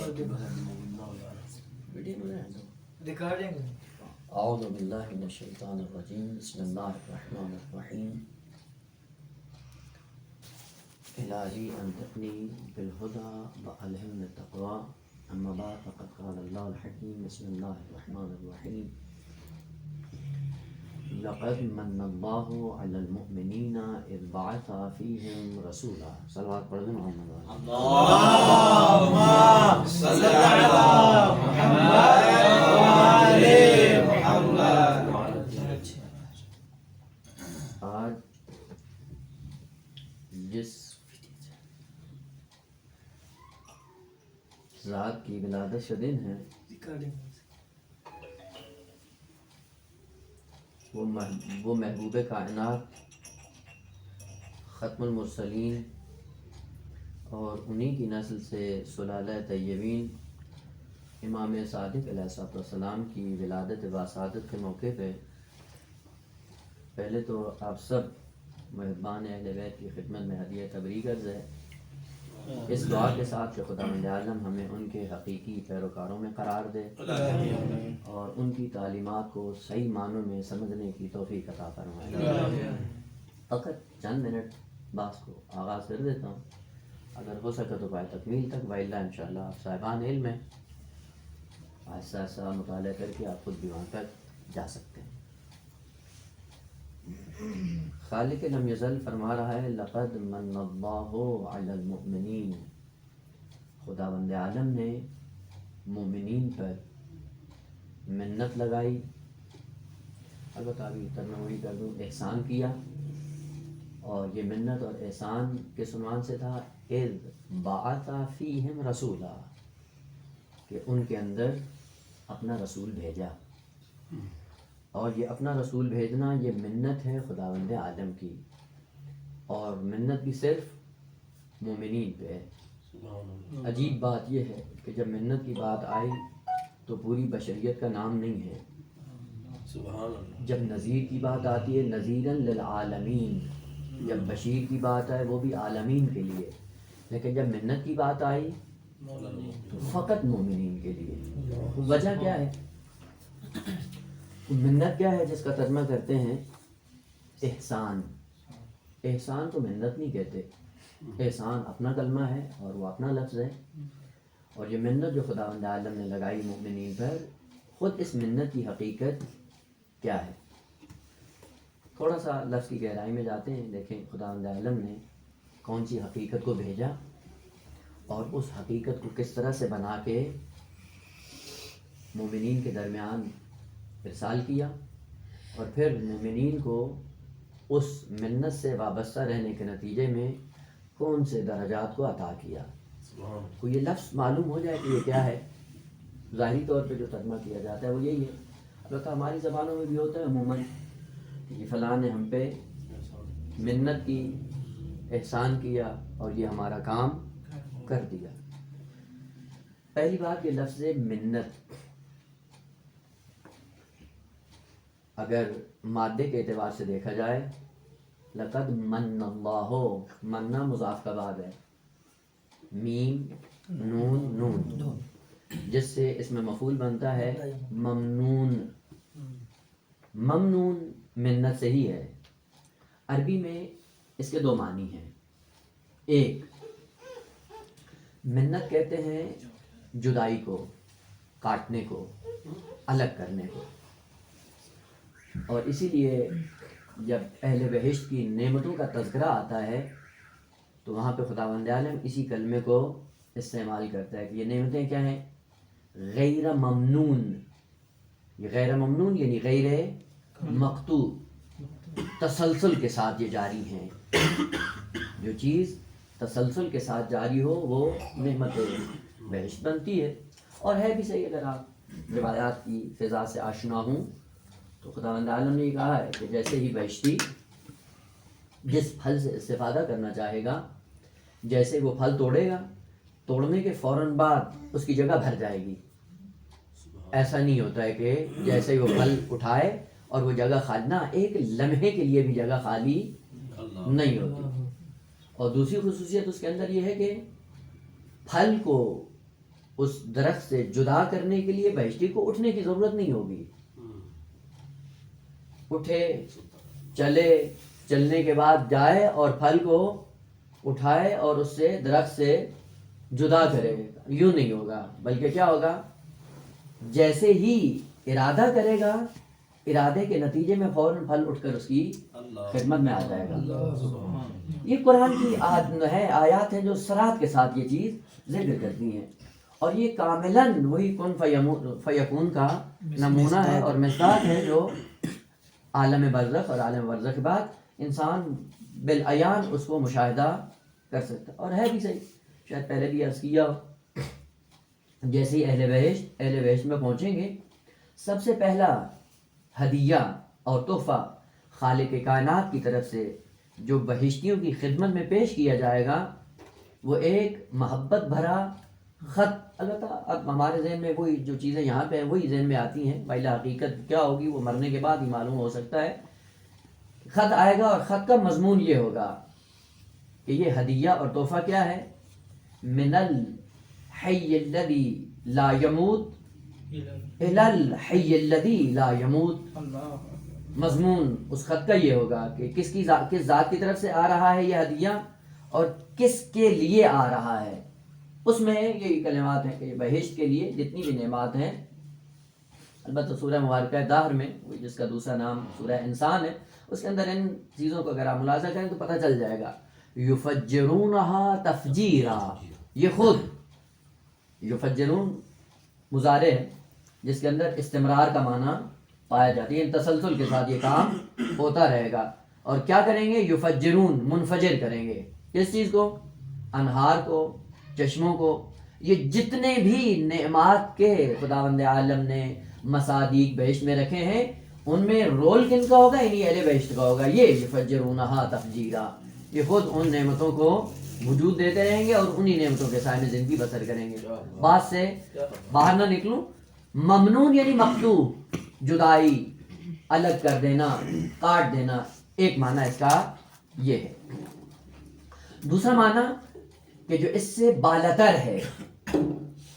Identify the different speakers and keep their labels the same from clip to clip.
Speaker 1: اعوذ باللہ من الشیطان الرجیم بسم اللہ الرحمن الرحیم الہی انطقنی بالہدی والہمنی التقوی اما بعد فقد قال اللہ الحکیم بسم اللہ الرحمن الرحیم لقد من اللہ علی المؤمنین اذ بعث فیہم رسولا. صلوات پڑھ دیں محمد
Speaker 2: اللہم صلی علی محمد وعلی محمد.
Speaker 1: آج جس ذات کی ولادت کا دن ہے وہ محبوب کائنات ختم المرسلین اور انہی کی نسل سے سلالہ طیبین امام صادق علیہ السلام کی ولادت باسعادت کے موقع پہ پہلے تو آپ سب محبان اہل بیت کی خدمت میں ہدیہ تبریک عرض ہے، اس دعا کے ساتھ کہ خداوند عالم ہمیں ان کے حقیقی پیروکاروں میں قرار دے اور ان کی تعلیمات کو صحیح معنوں میں سمجھنے کی توفیق عطا فرمائے. فقط چند منٹ بات کو آغاز کر دیتا ہوں، اگر ہو سکے تو پائے تکمیل تک، وإلا انشاءاللہ آپ صاحبان علم ہیں، آہستہ آہستہ مطالعہ کر کے آپ خود بھی وہاں تک جا سکتے ہیں. خالق لم یزل فرما رہا ہے لقد من اللہ علی المؤمنین، خداوند عالم نے مومنین پر منت لگائی، البتہ ابھی ترجمہ وہی کر دوں، احسان کیا. اور یہ منت اور احسان کس عنوان سے تھا؟ اذ بعث فیہم رسولا، کہ ان کے اندر اپنا رسول بھیجا. اور یہ اپنا رسول بھیجنا یہ منت ہے خداوند عالم کی، اور منت بھی صرف مومنین پہ ہے. عجیب بات یہ ہے کہ جب منت کی بات آئی تو پوری بشریت کا نام نہیں ہے. جب نذیر کی بات آتی ہے نذیراً للعالمین، جب بشیر کی بات آئے وہ بھی عالمین کے لیے، لیکن جب منت کی بات آئی تو فقط مومنین کے لیے. وجہ کیا ہے؟ منت کیا ہے جس کا ترجمہ کرتے ہیں احسان. احسان تو منت نہیں کہتے، احسان اپنا کلمہ ہے اور وہ اپنا لفظ ہے. اور یہ منت جو خداوند عالم نے لگائی مومنین پر، خود اس منت کی حقیقت کیا ہے؟ تھوڑا سا لفظ کی گہرائی میں جاتے ہیں. دیکھیں خداوند عالم نے کون سی حقیقت کو بھیجا اور اس حقیقت کو کس طرح سے بنا کے مومنین کے درمیان ارسال کیا، اور پھر مومنین کو اس منت سے وابستہ رہنے کے نتیجے میں کون سے درجات کو عطا کیا. کو یہ لفظ معلوم ہو جائے کہ یہ کیا ہے، ظاہری طور پہ جو ترجمہ کیا جاتا ہے وہ یہی ہے. البتہ ہماری زبانوں میں بھی ہوتا ہے عموماً کہ فلاں نے ہم پہ منت کی، احسان کیا اور یہ ہمارا کام کر دیا. پہلی بات یہ لفظ منت اگر مادے کے اعتبار سے دیکھا جائے، لقد من اللہ، مننا مضاف کا بعد ہے، میم نون نون، جس سے اس میں مفعول بنتا ہے ممنون. ممنون منت سے ہی ہے. عربی میں اس کے دو معنی ہیں. ایک، منت کہتے ہیں جدائی کو، کاٹنے کو، الگ کرنے کو. اور اسی لیے جب اہل بہشت کی نعمتوں کا تذکرہ آتا ہے تو وہاں پہ خداوند عالم اسی کلمے کو استعمال کرتا ہے کہ یہ نعمتیں کیا ہیں؟ غیر ممنون. یہ غیر ممنون یعنی غیر مقطوع، تسلسل کے ساتھ یہ جاری ہیں. جو چیز تسلسل کے ساتھ جاری ہو وہ نعمت بہشت بنتی ہے. اور ہے بھی صحیح، اگر آپ روایات کی فضا سے آشنا ہوں تو خداوند عالم نے یہ کہا ہے کہ جیسے ہی بہشتی جس پھل سے استفادہ کرنا چاہے گا، جیسے وہ پھل توڑے گا، توڑنے کے فوراً بعد اس کی جگہ بھر جائے گی. ایسا نہیں ہوتا ہے کہ جیسے ہی وہ پھل اٹھائے اور وہ جگہ خالی، نہ ایک لمحے کے لیے بھی جگہ خالی نہیں ہوتی. اور دوسری خصوصیت اس کے اندر یہ ہے کہ پھل کو اس درخت سے جدا کرنے کے لیے بہشتی کو اٹھنے کی ضرورت نہیں ہوگی. اٹھے چلے، چلنے کے بعد جائے اور پھل کو اٹھائے اور اس سے درخت سے جدا کرے، یوں نہیں ہوگا. بلکہ کیا ہوگا، جیسے ہی ارادہ کرے گا، ارادے کے نتیجے میں فوراً پھل اٹھ کر اس کی خدمت میں آ جائے گا. یہ قرآن کی آیات ہیں جو صراحت کے ساتھ یہ چیز ذکر کرتی ہیں، اور یہ کاملاً وہی کن فیکون کا نمونہ ہے اور مثال ہے جو عالم برزخ اور عالم برزخ کے بعد انسان بالعیان اس کو مشاہدہ کر سکتا. اور ہے بھی صحیح، شاید پہلے بھی عرض کیا ہو، جیسے ہی اہل بہشت میں پہنچیں گے، سب سے پہلا ہدیہ اور تحفہ خالق کائنات کی طرف سے جو بہشتیوں کی خدمت میں پیش کیا جائے گا وہ ایک محبت بھرا خط. البتہ اب ہمارے ذہن میں وہی جو چیزیں یہاں پہ ہیں وہی ذہن میں آتی ہیں، بلا حقیقت کیا ہوگی وہ مرنے کے بعد ہی معلوم ہو سکتا ہے. خط آئے گا اور خط کا مضمون یہ ہوگا کہ یہ ہدیہ اور تحفہ کیا ہے، من الحی الذی لا یموت الی الحی الذی لا یموت. مضمون اس خط کا یہ ہوگا کہ کس ذات کی طرف سے آ رہا ہے یہ ہدیہ اور کس کے لیے آ رہا ہے. اس میں یہی کلمات ہیں کہ بہشت کے لیے جتنی بھی نعمات ہیں. البتہ سورہ مبارکہ دہر میں جس کا دوسرا نام سورہ انسان ہے، اس کے اندر ان چیزوں کو اگر آپ ملاحظہ کریں تو پتہ چل جائے گا. یفجرونہا تفجیرا، یہ خود یفجرون مضارع ہے جس کے اندر استمرار کا معنی پایا جاتا ہے، تسلسل کے ساتھ یہ کام ہوتا رہے گا. اور کیا کریں گے، یفجرون منفجر کریں گے. کس چیز کو، انہار کو، چشموں کو. یہ جتنے بھی نعمات کے خداوند عالم نے مصادیق بہشت میں رکھے ہیں ان میں رول کن کا ہوگا، انہی اہل بہشت کا ہوگا. یہ یفجرونہا تفجیرا، یہ خود ان نعمتوں کو وجود دیتے رہیں گے اور انہی نعمتوں کے سائے میں زندگی بسر کریں گے. بات سے باہر نہ نکلوں. ممنون یعنی مقطوع، جدائی، الگ کر دینا، کاٹ دینا، ایک معنی اس کا یہ ہے. دوسرا معنی کہ جو اس سے بالاتر ہے،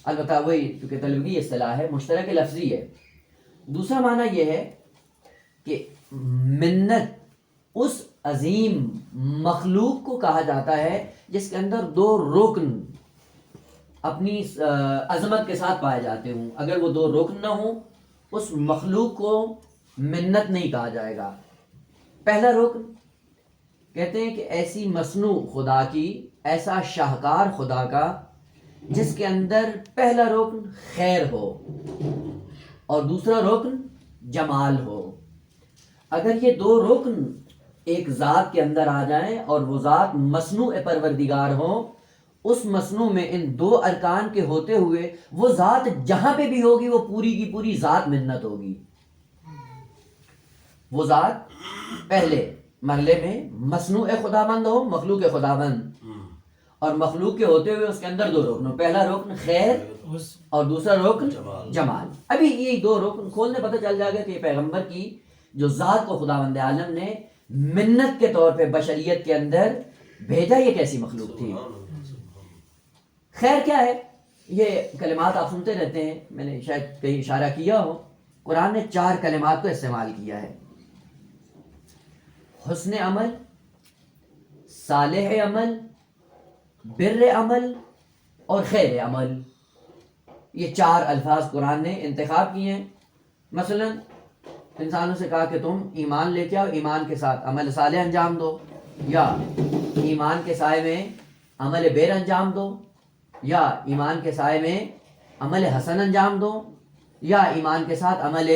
Speaker 1: البتہ وہی کیونکہ طلبی اصطلاح ہے، مشترک لفظی ہے. دوسرا معنی یہ ہے کہ منت اس عظیم مخلوق کو کہا جاتا ہے جس کے اندر دو رکن اپنی عظمت کے ساتھ پائے جاتے ہوں. اگر وہ دو رکن نہ ہوں اس مخلوق کو منت نہیں کہا جائے گا. پہلا رکن کہتے ہیں کہ ایسی مصنوع خدا کی، ایسا شاہکار خدا کا جس کے اندر پہلا رکن خیر ہو اور دوسرا رکن جمال ہو. اگر یہ دو رکن ایک ذات کے اندر آ جائیں اور وہ ذات مصنوع پروردگار ہو، اس مصنوع میں ان دو ارکان کے ہوتے ہوئے وہ ذات جہاں پہ بھی ہوگی وہ پوری کی پوری ذات منت ہوگی. وہ ذات پہلے مرحلے میں مصنوع خداوند ہو، مخلوق خداوند، اور مخلوق کے ہوتے ہوئے اس کے اندر دو رکن ہو. پہلا رکن خیر اور دوسرا رکن جمال. ابھی یہ دو رکن کھولنے پتہ چل جائے گا کہ پیغمبر کی جو ذات کو خداوند عالم نے منت کے طور پہ بشریت کے اندر بھیجا یہ کیسی مخلوق تھی. خیر کیا ہے، یہ کلمات آپ سنتے رہتے ہیں، میں نے شاید کہیں اشارہ کیا ہو. قرآن نے 4 کلمات کو استعمال کیا ہے: حسن عمل، صالح عمل، بر عمل اور خیر عمل. یہ 4 الفاظ قرآن نے انتخاب کیے ہیں. مثلا انسانوں سے کہا کہ تم ایمان لے کے آؤ، ایمان کے ساتھ عمل صالح انجام دو، یا ایمان کے سائے میں عمل بر انجام دو، یا ایمان کے سائے میں عمل حسن انجام دو، یا ایمان کے ساتھ عمل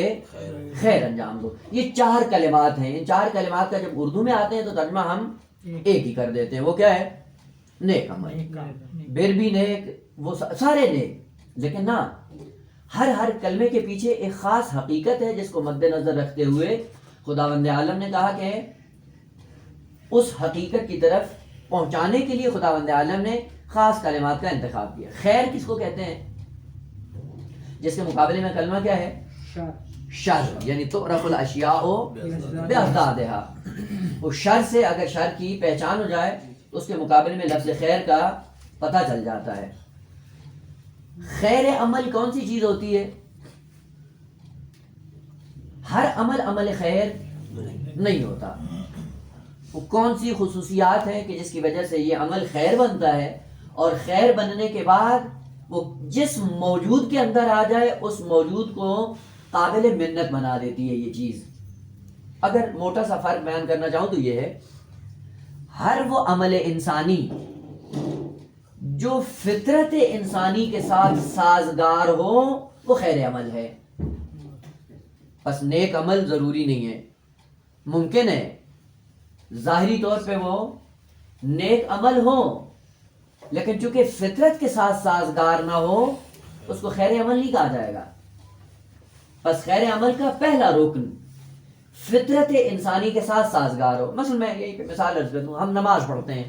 Speaker 1: خیر انجام دو. یہ 4 کلمات ہیں. ان 4 کلمات کا جب اردو میں آتے ہیں تو ترجمہ ہم ایک ہی کر دیتے ہیں. وہ کیا ہے؟ نیک عمل. بر بھی نیک، وہ سارے نیک. لیکن نہ، ہر کلمے کے پیچھے ایک خاص حقیقت ہے جس کو مد نظر رکھتے ہوئے خداوند عالم نے کہا کہ اس حقیقت کی طرف پہنچانے کے لیے خداوند عالم نے خاص کلمات کا انتخاب کیا. خیر کس کو کہتے ہیں؟ جس کے مقابلے میں کلمہ کیا ہے؟ شر. یعنی تعرف الاشیاء باضدادھا. وہ شر سے اگر شر کی پہچان ہو جائے تو اس کے مقابلے میں لفظ خیر کا پتہ چل جاتا ہے. خیر عمل کون سی چیز ہوتی ہے؟ ہر عمل عمل خیر نہیں ہوتا. وہ کون سی خصوصیات ہیں کہ جس کی وجہ سے یہ عمل خیر بنتا ہے، اور خیر بننے کے بعد وہ جس موجود کے اندر آ جائے اس موجود کو قابل منت بنا دیتی ہے یہ چیز. اگر موٹا سا فرق بیان کرنا چاہوں تو یہ ہے، ہر وہ عمل انسانی جو فطرت انسانی کے ساتھ سازگار ہو وہ خیر عمل ہے. بس نیک عمل ضروری نہیں ہے، ممکن ہے ظاہری طور پہ وہ نیک عمل ہو، لیکن چونکہ فطرت کے ساتھ سازگار نہ ہو اس کو خیر عمل نہیں کہا جائے گا. بس خیر عمل کا پہلا رکن فطرت انسانی کے ساتھ سازگار ہو. مثلا میں یہی مثال عرض کر دوں، ہم نماز پڑھتے ہیں،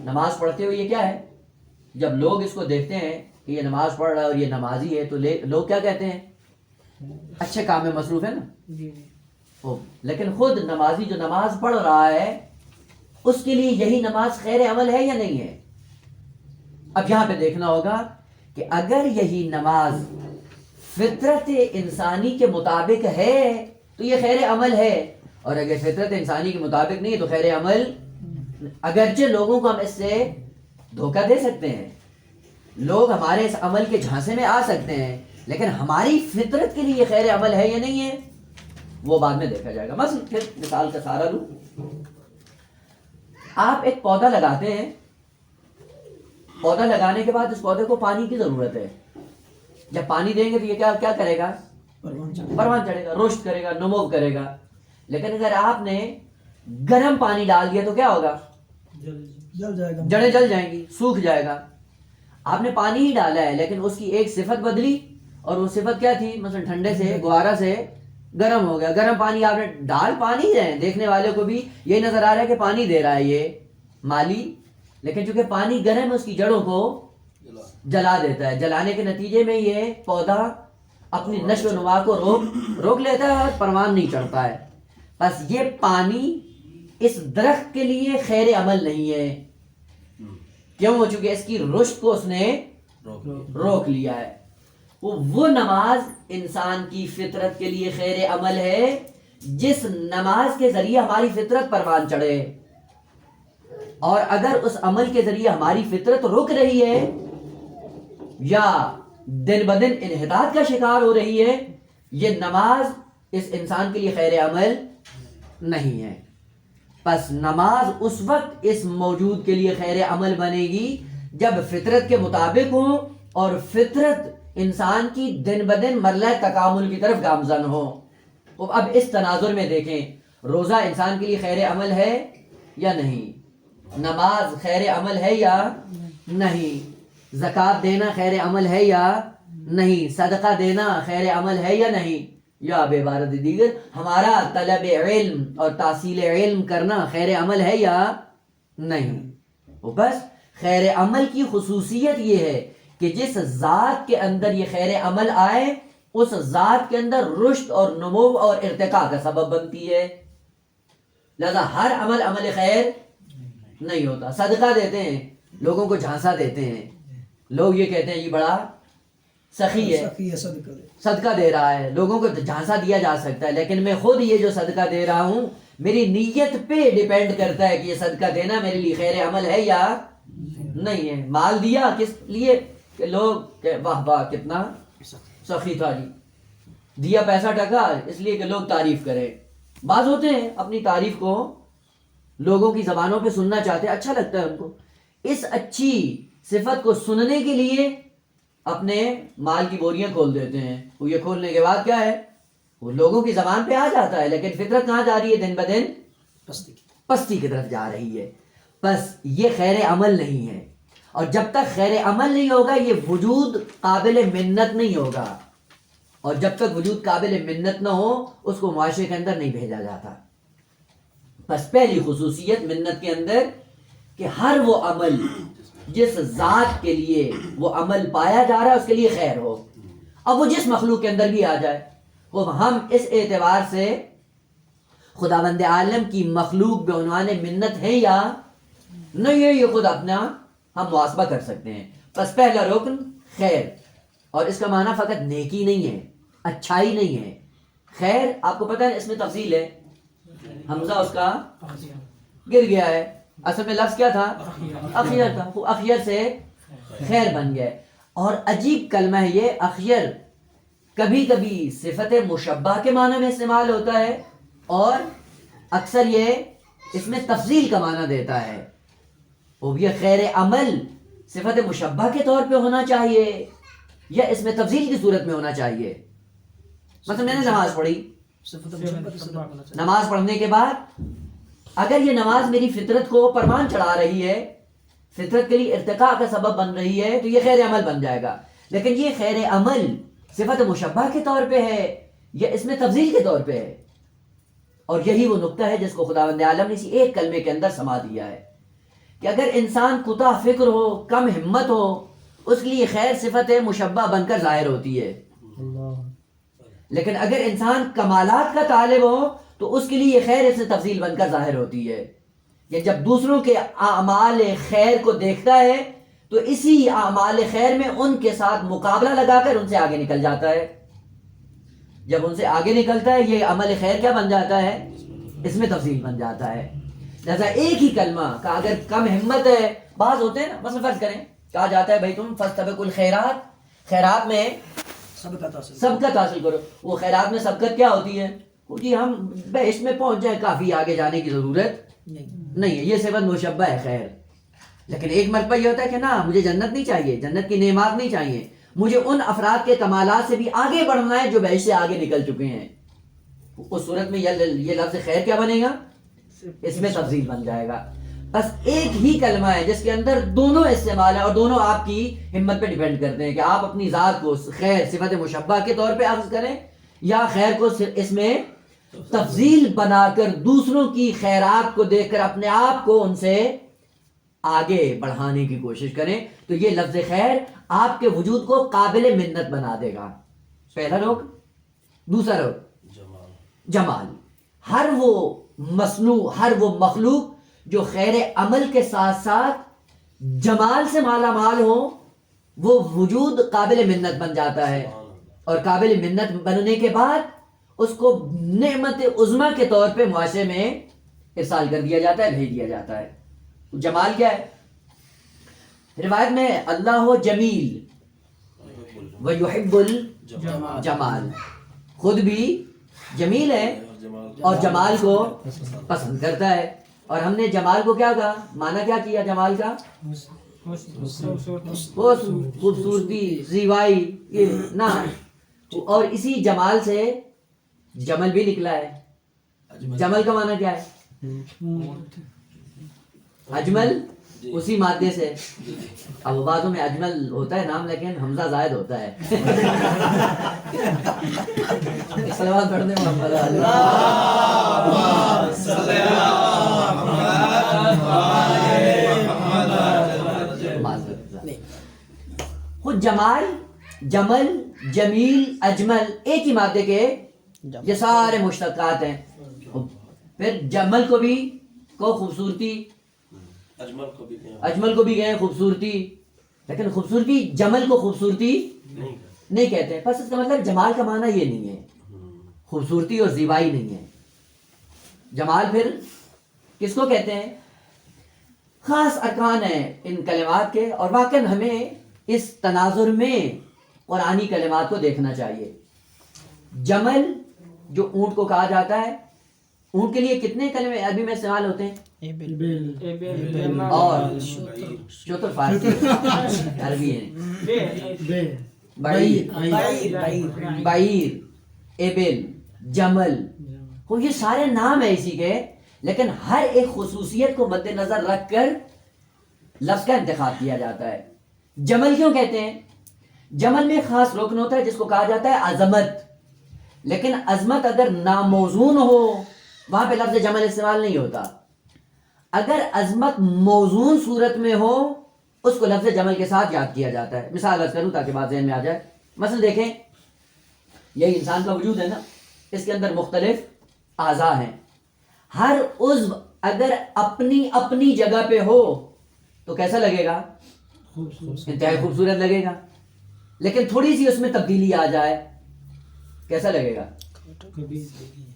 Speaker 1: نماز پڑھتے ہوئے یہ کیا ہے؟ جب لوگ اس کو دیکھتے ہیں کہ یہ نماز پڑھ رہا ہے اور یہ نمازی ہے تو لوگ کیا کہتے ہیں؟ اچھے کام میں مصروف ہے نا. لیکن خود نمازی جو نماز پڑھ رہا ہے اس کے لیے یہی نماز خیر عمل ہے یا نہیں ہے؟ اب یہاں پہ دیکھنا ہوگا کہ اگر یہی نماز فطرت انسانی کے مطابق ہے تو یہ خیر عمل ہے، اور اگر فطرت انسانی کے مطابق نہیں ہے تو خیر عمل. اگرچہ لوگوں کو ہم اس سے دھوکہ دے سکتے ہیں، لوگ ہمارے اس عمل کے جھانسے میں آ سکتے ہیں، لیکن ہماری فطرت کے لیے یہ خیر عمل ہے یا نہیں ہے وہ بعد میں دیکھا جائے گا. مثلا پھر مثال کا سہارا لوں، آپ ایک پودا لگاتے ہیں، پودا لگانے کے بعد اس پودے کو پانی کی ضرورت ہے. جب پانی دیں گے تو یہ کیا کرے گا؟ پروان چڑھے گا، رشد کرے گا، نمو کرے گا. لیکن اگر آپ نے گرم پانی ڈال دیا تو کیا ہوگا؟
Speaker 3: جل جائے گا،
Speaker 1: جڑیں جل جائیں گی، سوکھ جائے گا. آپ نے پانی ہی ڈالا ہے لیکن اس کی ایک صفت بدلی، اور وہ صفت کیا تھی؟ مثلا ٹھنڈے سے گوارا سے گرم ہو گیا. گرم پانی آپ نے ڈال پانی ہی رہے ہیں، دیکھنے والے کو بھی یہ نظر آ رہا ہے کہ پانی دے رہا ہے یہ مالی، لیکن چونکہ پانی گرم ہے اس کی جڑوں کو جلا دیتا ہے. جلانے کے نتیجے میں یہ پودا اپنی نشو و نما کو روک لیتا ہے اور پروان نہیں چڑھتا ہے. بس یہ پانی اس درخت کے لیے خیر عمل نہیں ہے. کیوں؟ چونکہ اس کی رشد کو اس نے روک لیا ہے. وہ نماز انسان کی فطرت کے لیے خیر عمل ہے جس نماز کے ذریعے ہماری فطرت پروان چڑھے. اور اگر اس عمل کے ذریعے ہماری فطرت رک رہی ہے یا دن بدن انحطاط کا شکار ہو رہی ہے، یہ نماز اس انسان کے لیے خیر عمل نہیں ہے. پس نماز اس وقت اس موجود کے لیے خیر عمل بنے گی جب فطرت کے مطابق ہو اور فطرت انسان کی دن بدن مرحلہ تکامل کی طرف گامزن ہو. اب اس تناظر میں دیکھیں، روزہ انسان کے لیے خیر عمل ہے یا نہیں؟ نماز خیر عمل ہے یا نہیں؟ زکوٰۃ دینا خیر عمل ہے یا نہیں؟ صدقہ دینا خیر عمل ہے یا نہیں؟ یا بعبارت دیگر ہمارا طلب علم اور تحصیل علم کرنا خیر عمل ہے یا نہیں؟ بس خیر عمل کی خصوصیت یہ ہے کہ جس ذات کے اندر یہ خیر عمل آئے اس ذات کے اندر رشد اور نمو اور ارتقاء کا سبب بنتی ہے. لہذا ہر عمل عمل خیر نہیں ہوتا. صدقہ دیتے ہیں، لوگوں کو جھانسا دیتے ہیں، لوگ یہ کہتے ہیں یہ بڑا سخی ہے، صدقہ دے رہا ہے، لوگوں کو جھانسا دیا جا سکتا ہے، لیکن میں خود یہ جو صدقہ دے رہا ہوں میری نیت پہ ڈیپینڈ کرتا ہے کہ یہ صدقہ دینا میرے لیے خیر عمل ہے یا نہیں ہے. مال دیا کس لیے؟ کہ لوگ کہ واہ واہ کتنا سخی تھا جی. دیا پیسہ ٹکا اس لیے کہ لوگ تعریف کریں. بعض ہوتے ہیں اپنی تعریف کو لوگوں کی زبانوں پہ سننا چاہتے ہیں، اچھا لگتا ہے ان کو، اس اچھی صفت کو سننے کے لیے اپنے مال کی بوریاں کھول دیتے ہیں. وہ یہ کھولنے کے بعد کیا ہے؟ وہ لوگوں کی زبان پہ آ جاتا ہے، لیکن فطرت کہاں جا رہی ہے؟ دن بدن پستی کی طرف جا رہی ہے. بس یہ خیر عمل نہیں ہے، اور جب تک خیر عمل نہیں ہوگا یہ وجود قابل منت نہیں ہوگا، اور جب تک وجود قابل منت نہ ہو اس کو معاشرے کے اندر نہیں بھیجا جاتا. بس پہلی خصوصیت منت کے اندر کہ ہر وہ عمل جس ذات کے لیے وہ عمل پایا جا رہا ہے اس کے لیے خیر ہو. اب وہ جس مخلوق کے اندر بھی آ جائے، وہ ہم اس اعتبار سے خداوند عالم کی مخلوق بعنوان منت ہے یا نہیں ہے، یہ خود اپنا ہم محاسبہ کر سکتے ہیں. بس پہلا رکن خیر، اور اس کا معنی فقط نیکی نہیں ہے، اچھائی نہیں ہے. خیر آپ کو پتہ ہے اس میں تفصیل ہے، حمزہ اس کا گر گیا ہے، اصل میں لفظ کیا تھا؟ اخیر تھا، وہ اخیر سے خیر بن گیا. اور عجیب کلمہ ہے یہ اخیر، کبھی کبھی صفت مشبہ کے معنی میں استعمال ہوتا ہے اور اکثر یہ اس میں تفضیل کا معنی دیتا ہے. وہ یہ خیر عمل صفت مشبہ کے طور پہ ہونا چاہیے یا اس میں تفضیل کی صورت میں ہونا چاہیے؟ مثلا میں نے نماز پڑھی، نماز پڑھنے کے بعد اگر یہ نماز میری فطرت کو پرمان چڑھا رہی ہے، فطرت کے لیے ارتقاء کا سبب بن رہی ہے، تو یہ خیر عمل بن جائے گا. لیکن یہ خیر عمل صفت مشبہ کے طور پہ ہے یا اس میں تفضیل کے طور پہ ہے؟ اور یہی وہ نقطہ ہے جس کو خداوند عالم نے اسی ایک کلمے کے اندر سما دیا ہے کہ اگر انسان کوتاہ فکر ہو، کم ہمت ہو، اس کے لیے خیر صفت مشبہ بن کر ظاہر ہوتی ہے. لیکن اگر انسان کمالات کا طالب ہو تو اس کے لیے یہ خیر اس سے تفضیل بن کر ظاہر ہوتی ہے. یا جب دوسروں کے اعمال خیر کو دیکھتا ہے تو اسی اعمال خیر میں ان کے ساتھ مقابلہ لگا کر ان سے آگے نکل جاتا ہے. جب ان سے آگے نکلتا ہے یہ عمل خیر کیا بن جاتا ہے؟ اس میں تفضیل بن جاتا ہے. لہذا ایک ہی کلمہ کا اگر کم ہمت ہے، بعض ہوتے ہیں نا، مثلا فرض کریں کہا جاتا ہے بھائی تم فاستبقوا الخیرات، خیرات میں سبقت حاصل کرو. وہ خیرات میں سبقت کیا ہوتی ہے؟ جی ہم بہشت میں پہنچ جائیں، کافی آگے جانے کی ضرورت نہیں ہے، یہ صفت مشبہ ہے خیر. لیکن ایک مرتبہ یہ ہوتا ہے کہ نا مجھے جنت نہیں چاہیے، جنت کی نعمات نہیں چاہیے، مجھے ان افراد کے کمالات سے بھی آگے بڑھنا ہے جو بہشت سے آگے نکل چکے ہیں. اس صورت میں یہ لفظ خیر کیا بنے گا؟ اس میں تفضیل بن جائے گا. بس ایک ہی کلمہ ہے جس کے اندر دونوں استعمال ہے اور دونوں آپ کی ہمت پہ ڈیپینڈ کرتے ہیں کہ آپ اپنی ذات کو خیر صفت مشبہ کے طور پہ اخذ کریں یا خیر کو اس میں تفضیل بنا کر دوسروں کی خیرات کو دیکھ کر اپنے آپ کو ان سے آگے بڑھانے کی کوشش کریں. تو یہ لفظ خیر آپ کے وجود کو قابل منت بنا دے گا. پہلا رخ. دوسرا رخ جمال. ہر وہ مصنوع، ہر وہ مخلوق جو خیر عمل کے ساتھ ساتھ جمال سے مالا مال ہو، وہ وجود قابل منت بن جاتا ہے. اور قابل منت بننے کے بعد اس کو نعمت عظمیٰ کے طور پہ معاشرے میں ارسال کر دیا جاتا ہے، بھیج دیا جاتا ہے. جمال کیا ہے؟ روایت میں اللہ جمیل ویحب الجمال، خود بھی جمیل ہے اور جمال کو پسند کرتا ہے. اور ہم نے جمال کو کیا کہا؟ معنی کیا کیا جمال کا؟ خوبصورتی، زیبائی نا. اور اسی جمال سے جمل بھی نکلا ہے. جمل کا معنی کیا ہے؟ اجمل اسی مادے سے. اب باتوں میں اجمل ہوتا ہے نام لیکن حمزہ زائد ہوتا ہے. صلوات پڑھنے محمد خود جمال، جمل، جمیل، اجمل ایک ہی مادے کے یہ سارے مشتقات ہیں. پھر جمل کو بھی کو خوبصورتی، اجمل کو بھی گئے خوبصورتی، لیکن خوبصورتی جمل کو خوبصورتی نہیں کہتے. بس اس کا مطلب جمال کا معنی یہ نہیں ہے، خوبصورتی اور زیبائی نہیں ہے. جمال پھر کس کو کہتے ہیں؟ خاص ارکان ہیں ان کلمات کے، اور واقعاً ہمیں اس تناظر میں قرآنی کلمات کو دیکھنا چاہیے. جمل جو اونٹ کو کہا جاتا ہے، اونٹ کے لیے کتنے کلمے عربی میں استعمال ہوتے ہیں؟ اور چوتر فارسی عربی ہے. بعیر، ایبل، جمل، یہ سارے نام ہیں اسی کے، لیکن ہر ایک خصوصیت کو مد نظر رکھ کر لفظ کا انتخاب کیا جاتا ہے. جمل کیوں کہتے ہیں؟ جمل میں خاص رکن ہوتا ہے جس کو کہا جاتا ہے عظمت. لیکن عظمت اگر ناموزون ہو وہاں پہ لفظ جمل استعمال نہیں ہوتا. اگر عظمت موزون صورت میں ہو اس کو لفظ جمل کے ساتھ یاد کیا جاتا ہے. مثال عرض کروں تاکہ بات ذہن میں آ جائے. مثلا دیکھیں یہی انسان کا وجود ہے نا، اس کے اندر مختلف اعضاء ہیں. ہر عضو اگر اپنی اپنی جگہ پہ ہو تو کیسا لگے گا؟ انتہائی خوبصورت لگے گا. لیکن تھوڑی سی اس میں تبدیلی آ جائے کیسا لگے گا؟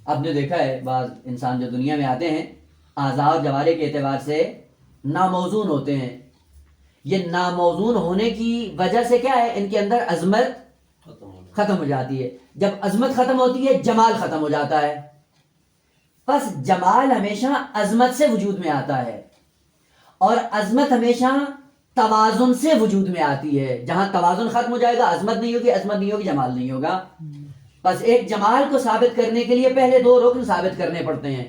Speaker 1: آپ نے دیکھا ہے بعض انسان جو دنیا میں آتے ہیں اعضاء اور جوارح کے اعتبار سے ناموزون ہوتے ہیں. یہ ناموزون ہونے کی وجہ سے کیا ہے؟ ان کے اندر عظمت ختم ہو جاتی ہے. جب عظمت ختم ہوتی ہے جمال ختم ہو جاتا ہے. بس جمال ہمیشہ عظمت سے وجود میں آتا ہے اور عظمت ہمیشہ توازن سے وجود میں آتی ہے. جہاں توازن ختم ہو جائے گا عظمت نہیں ہوگی، عظمت نہیں ہوگی جمال نہیں ہوگا. بس ایک جمال کو ثابت کرنے کے لیے پہلے دو رکن ثابت کرنے پڑتے ہیں.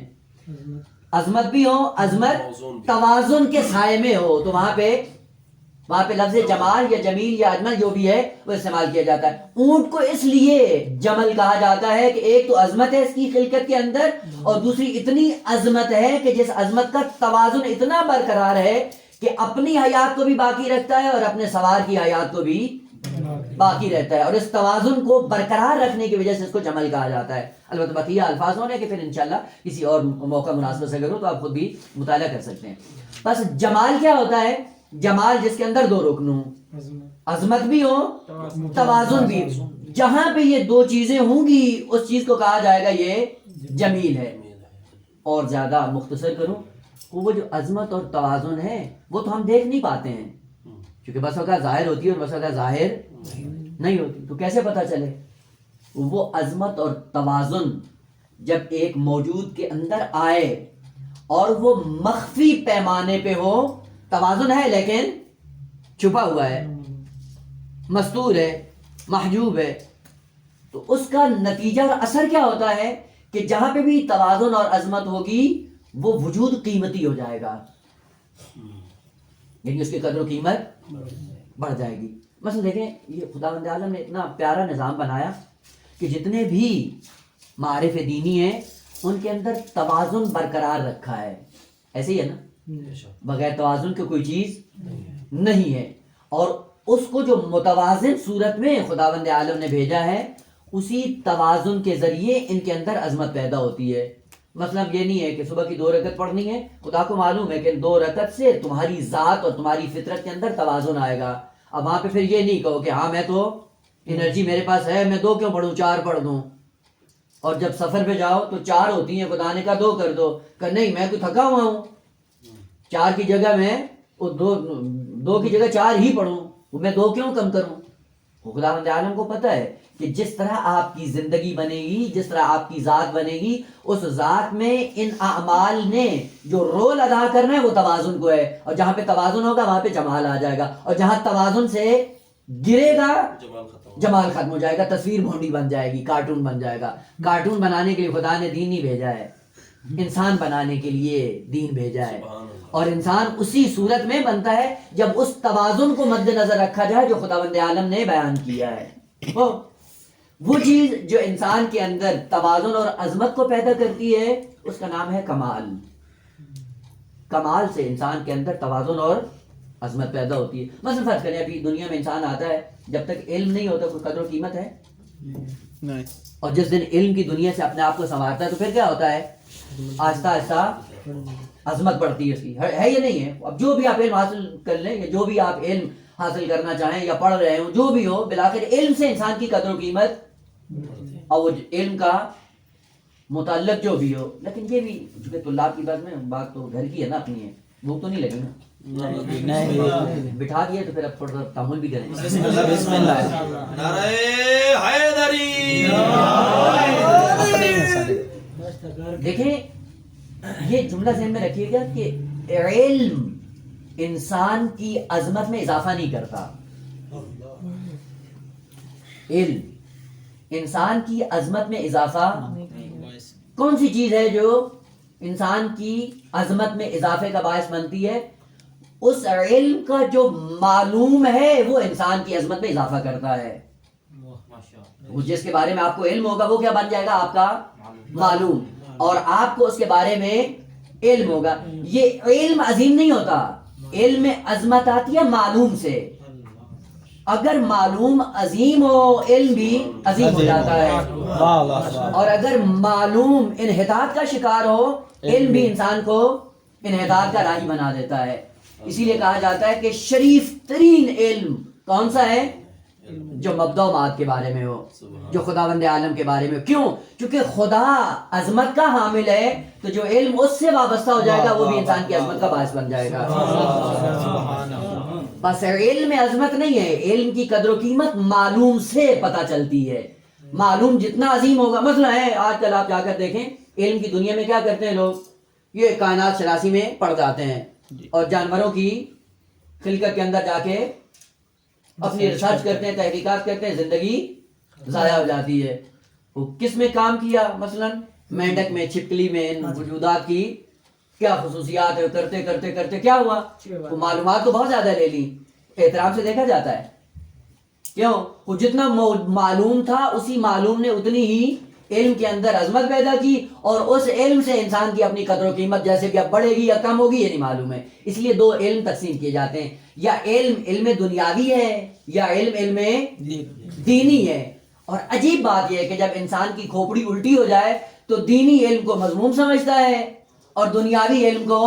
Speaker 1: عظمت بھی ہو، عظمت توازن کے سائے میں ہو، تو وہاں پہ لفظ جمال یا جمیل یا اجمل جو بھی ہے وہ استعمال کیا جاتا ہے. اونٹ کو اس لیے جمل کہا جاتا ہے کہ ایک تو عظمت ہے اس کی خلقت کے اندر، اور دوسری اتنی عظمت ہے کہ جس عظمت کا توازن اتنا برقرار ہے کہ اپنی حیات کو بھی باقی رکھتا ہے اور اپنے سوار کی حیات کو بھی باقی رہتا ہے. اور اس توازن کو برقرار رکھنے کی وجہ سے اس کو جمل کہا جاتا ہے. البتہ بقیہ الفاظ ہونے کہ پھر انشاءاللہ کسی اور موقع مناسبت سے کروں تو آپ خود بھی مطالعہ کر سکتے ہیں. بس جمال کیا ہوتا ہے؟ جمال جس کے اندر دو رکن ہوں، عظمت بھی ہو، توازن بھی. جہاں پہ یہ دو چیزیں ہوں گی اس چیز کو کہا جائے گا یہ جمیل ہے. اور زیادہ مختصر کروں، وہ جو عظمت اور توازن ہے وہ تو ہم دیکھ نہیں پاتے ہیں کیونکہ بس اوقات ظاہر ہوتی ہے اور بس اوقات ظاہر نہیں ہوتی. تو کیسے پتہ چلے؟ وہ عظمت اور توازن جب ایک موجود کے اندر آئے اور وہ مخفی پیمانے پہ ہو، توازن ہے لیکن چھپا ہوا ہے، مستور ہے، محجوب ہے، تو اس کا نتیجہ اور اثر کیا ہوتا ہے کہ جہاں پہ بھی توازن اور عظمت ہوگی وہ وجود قیمتی ہو جائے گا، یعنی اس کی قدر و قیمت بڑھ جائے گی. مثلا دیکھیں یہ خداوند عالم نے اتنا پیارا نظام بنایا کہ جتنے بھی معارف دینی ہیں ان کے اندر توازن برقرار رکھا ہے. ایسے ہی ہے نا، بغیر توازن کے کوئی چیز نہیں ہے. اور اس کو جو متوازن صورت میں خداوند عالم نے بھیجا ہے اسی توازن کے ذریعے ان کے اندر عظمت پیدا ہوتی ہے. مطلب یہ نہیں ہے کہ صبح کی 2 رکعت پڑھنی ہے، خدا کو معلوم ہے کہ 2 رکعت سے تمہاری ذات اور تمہاری فطرت کے اندر توازن آئے گا. اب وہاں پہ پھر یہ نہیں کہو کہ ہاں میں تو انرجی میرے پاس ہے، میں 2 کیوں پڑھوں، 4 پڑھ دوں. اور جب سفر پہ جاؤ تو 4 ہوتی ہیں، خدا نے کہا 2 کر دو، کہ نہیں میں تو تھکا ہوا ہوں، 4 کی جگہ میں 2 کی جگہ 4 ہی پڑھوں، میں 2 کیوں کم کروں. خداوند عالم کو پتہ ہے کہ جس طرح آپ کی زندگی بنے گی، جس طرح آپ کی ذات بنے گی، اس ذات میں ان اعمال نے جو رول ادا کرنا ہے وہ توازن کو ہے. اور جہاں پہ توازن ہوگا وہاں پہ جمال آ جائے گا، اور جہاں توازن سے گرے گا جمال ختم ہو جائے گا، تصویر بھونڈی بن جائے گی، کارٹون بن جائے گا. کارٹون بنانے کے لیے خدا نے دین نہیں بھیجا ہے، انسان بنانے کے لیے دین بھیجا ہے. اور انسان اسی صورت میں بنتا ہے جب اس توازن کو مد نظر رکھا جائے جو خداوند عالم نے بیان کیا ہے. وہ چیز جو انسان کے اندر توازن اور عظمت کو پیدا کرتی ہے اس کا نام ہے کمال. کمال سے انسان کے اندر توازن اور عظمت پیدا ہوتی ہے. مثلا فرض کریں ابھی دنیا میں انسان آتا ہے، جب تک علم نہیں ہوتا کوئی قدر و قیمت ہے نہیں. اور جس دن علم کی دنیا سے اپنے آپ کو سنوارتا ہے تو پھر کیا ہوتا ہے؟ آہستہ آہستہ عظمت بڑھتی ہے اس کی. ہے یا نہیں ہے؟ اب جو بھی آپ علم حاصل کر لیں یا جو بھی آپ علم حاصل کرنا چاہیں یا پڑھ رہے ہوں، جو بھی ہو، بالآخر علم سے انسان کی قدر و قیمت اور وہ علم کا متعلق جو بھی ہو. لیکن یہ بھی چونکہ طلاب کی بات تو گھر کی ہے نا، اپنی ہے، بھوک تو نہیں لگی نا، بٹھا دیا تو پھر اب تھوڑا سا تامل بھی کریں.
Speaker 2: بسم اللہ. نعرہ حیدری.
Speaker 1: دیکھیں یہ جملہ ذہن میں رکھیے گا کہ علم انسان کی عظمت میں اضافہ نہیں کرتا. علم انسان کی عظمت میں اضافہ کون سی چیز ہے جو انسان کی عظمت میں اضافے کا باعث بنتی ہے؟ اس علم کا جو معلوم ہے وہ انسان کی عظمت میں اضافہ کرتا ہے. جس کے بارے میں آپ کو علم ہوگا وہ کیا بن جائے گا؟ آپ کا معلوم. اور آپ کو اس کے بارے میں علم ہوگا. یہ علم عظیم نہیں ہوتا، علم میں عظمت آتی ہے معلوم سے. اگر معلوم عظیم ہو علم بھی عظیم ہو جاتا ہے، اور اگر معلوم انحطاط کا شکار ہو علم بھی انسان کو انحطاط کا راہی بنا دیتا ہے. اسی لیے کہا جاتا ہے کہ شریف ترین علم کون سا ہے؟ جو مبدا و معاد کے بارے میں ہو، جو خداوند عالم کے بارے میں ہو. کیوں؟ کیونکہ خدا عظمت کا حامل ہے، تو جو علم اس سے وابستہ ہو جائے گا وہ بھی انسان کی عظمت کا باعث بن جائے گا. بس علم میں عظمت نہیں ہے، علم کی قدر و قیمت معلوم سے پتہ چلتی ہے. معلوم جتنا عظیم ہوگا، مثلا ہے آج کل آپ جا کر دیکھیں علم کی دنیا میں کیا کرتے ہیں لوگ، یہ کائنات شناسی میں پڑھ جاتے ہیں اور جانوروں کی خلقت کے اندر جا کے اپنی ریسرچ کرتے ہیں، تحقیقات کرتے ہیں، زندگی ضائع ہو جاتی ہے. وہ کس میں کام کیا؟ مثلا مینڈک میں، چھپکلی میں، ان وجودات کی کیا خصوصیات ہے، کرتے کرتے کرتے کیا ہوا؟ وہ معلومات تو بہت زیادہ لے لی. احترام سے دیکھا جاتا ہے. کیوں؟ وہ جتنا معلوم تھا اسی معلوم نے اتنی ہی علم کے اندر عظمت پیدا کی، اور اس علم سے انسان کی اپنی قدر و قیمت جیسے کہ اب بڑھے گی یا کم ہوگی یہ نہیں معلوم ہے. اس لیے دو علم تقسیم کیے جاتے ہیں، یا علم دنیاوی ہے یا علم دینی ہے. اور عجیب بات یہ ہے کہ جب انسان کی کھوپڑی الٹی ہو جائے تو دینی علم کو مذموم سمجھتا ہے اور دنیاوی علم کو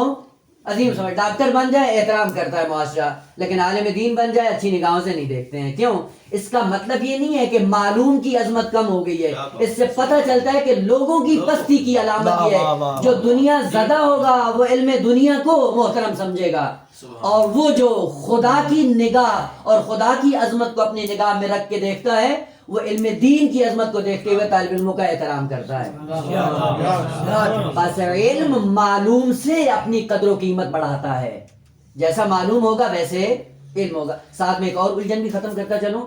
Speaker 1: عظیم سمجھ. ڈاکٹر بن جائے احترام کرتا ہے معاشرہ، لیکن عالم دین بن جائے اچھی نگاہوں سے نہیں دیکھتے ہیں. کیوں؟ اس کا مطلب یہ نہیں ہے کہ معلوم کی عظمت کم ہو گئی ہے، اس سے پتہ چلتا ہے کہ لوگوں کی پستی کی علامت یہ ہے. جو دنیا زدہ ہوگا وہ علم دنیا کو محترم سمجھے گا، اور وہ جو خدا کی نگاہ اور خدا کی عظمت کو اپنی نگاہ میں رکھ کے دیکھتا ہے وہ علم دین کی عظمت کو دیکھتے ہوئے طالب علموں کا احترام کرتا ہے. بس علم معلوم سے اپنی قدر و قیمت بڑھاتا ہے، جیسا معلوم ہوگا ویسے علم ہوگا. ساتھ میں ایک اور الجھن بھی ختم کرتا چلوں،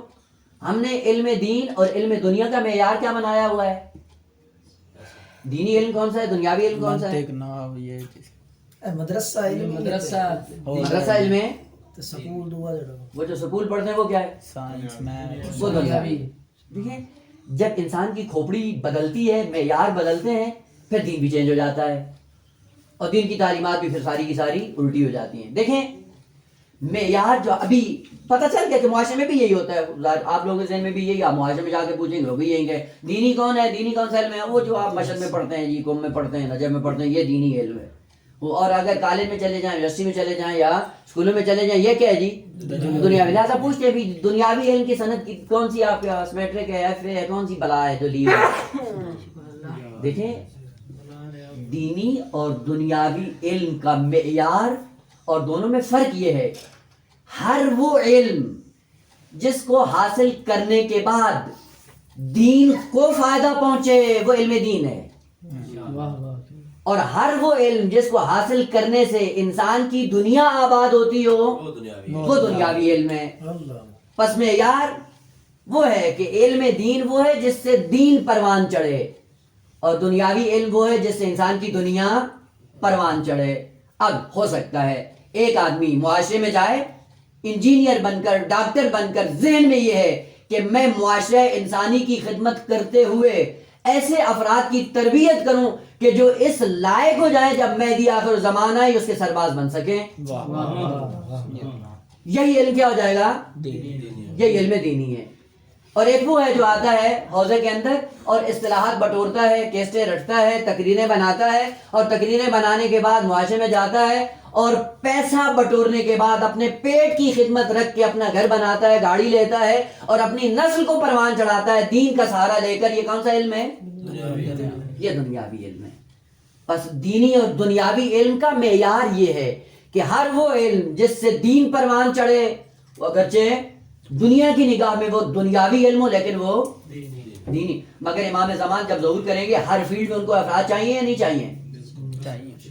Speaker 1: ہم نے علم دین اور علم دنیا کا معیار کیا بنایا ہوا ہے؟ دینی علم کون سا ہے، دنیاوی علم کون سا ہے؟
Speaker 3: مدرسہ علم،
Speaker 1: مدرسہ علم ہے،
Speaker 3: سکول دعا جڑا
Speaker 1: وہ جو سکول پڑھتے ہیں وہ کیا ہے؟
Speaker 4: سائنس، میتھ،
Speaker 1: وہ دنیاوی. دیکھیں جب انسان کی کھوپڑی بدلتی ہے، معیار بدلتے ہیں، پھر دین بھی چینج ہو جاتا ہے اور دین کی تعلیمات بھی پھر ساری کی ساری الٹی ہو جاتی ہیں. دیکھیں معیار جو ابھی پتہ چل گیا کہ معاشرے میں بھی یہی ہوتا ہے، آپ لوگوں کے ذہن میں بھی یہی، آپ معاشرے میں جا کے پوچھیں گے وہ بھی یہی کہ دینی کون ہے، دینی کون سا علم ہے؟ وہ جو آپ مشہد میں پڑھتے ہیں جی، قم میں پڑھتے ہیں، نجف میں پڑھتے ہیں، یہ دینی علم ہے. اور اگر کالج میں چلے جائیں، یونیورسٹی میں چلے جائیں یا اسکولوں میں چلے جائیں، یہ کیا ہے جی؟ دنیاوی. لہٰذا پوچھتے ہیں بھی دنیاوی علم کی صنعت کون سی آپ کے پاس؟ میٹرک ہے، ایف اے ہے، کون سی بلا ہے جو لی ہے؟ دیکھیں دینی اور دنیاوی علم کا معیار اور دونوں میں فرق یہ ہے، ہر وہ علم جس کو حاصل کرنے کے بعد دین کو فائدہ پہنچے وہ علم دین ہے، اور ہر وہ علم جس کو حاصل کرنے سے انسان کی دنیا آباد ہوتی ہو وہ دنیاوی علم ہے. پس معیار وہ ہے کہ علم دین وہ ہے جس سے دین پروان چڑھے، اور دنیاوی علم وہ ہے جس سے انسان کی دنیا پروان چڑھے. اب ہو سکتا ہے ایک آدمی معاشرے میں جائے انجینئر بن کر، ڈاکٹر بن کر، ذہن میں یہ ہے کہ میں معاشرہ انسانی کی خدمت کرتے ہوئے ایسے افراد کی تربیت کروں کہ جو اس لائق ہو جائیں جب مہدی آخر الزمان آئے اس کے سرباز بن سکیں. یہی علم کیا ہو جائے گا؟ یہی علم دینی ہے. اور ایک وہ ہے جو آتا ہے حوضے کے اندر اور اصطلاحات بٹورتا ہے، کیسٹیں رٹتا ہے، تقریریں بناتا ہے، اور تقریریں بنانے کے بعد معاشرے میں جاتا ہے اور پیسہ بٹورنے کے بعد اپنے پیٹ کی خدمت رکھ کے اپنا گھر بناتا ہے، گاڑی لیتا ہے اور اپنی نسل کو پروان چڑھاتا ہے دین کا سہارا لے کر. یہ کون سا علم ہے؟ یہ دنیاوی علم ہے. بس دینی اور دنیاوی علم کا معیار یہ ہے کہ ہر وہ علم جس سے دین پروان چڑھے وہ اگرچہ دنیا کی نگاہ میں وہ دنیاوی علم ہو لیکن وہ دینی. مگر امام زمان جب ظہور کریں گے ہر فیلڈ میں ان کو افراد چاہیے یا نہیں چاہیے؟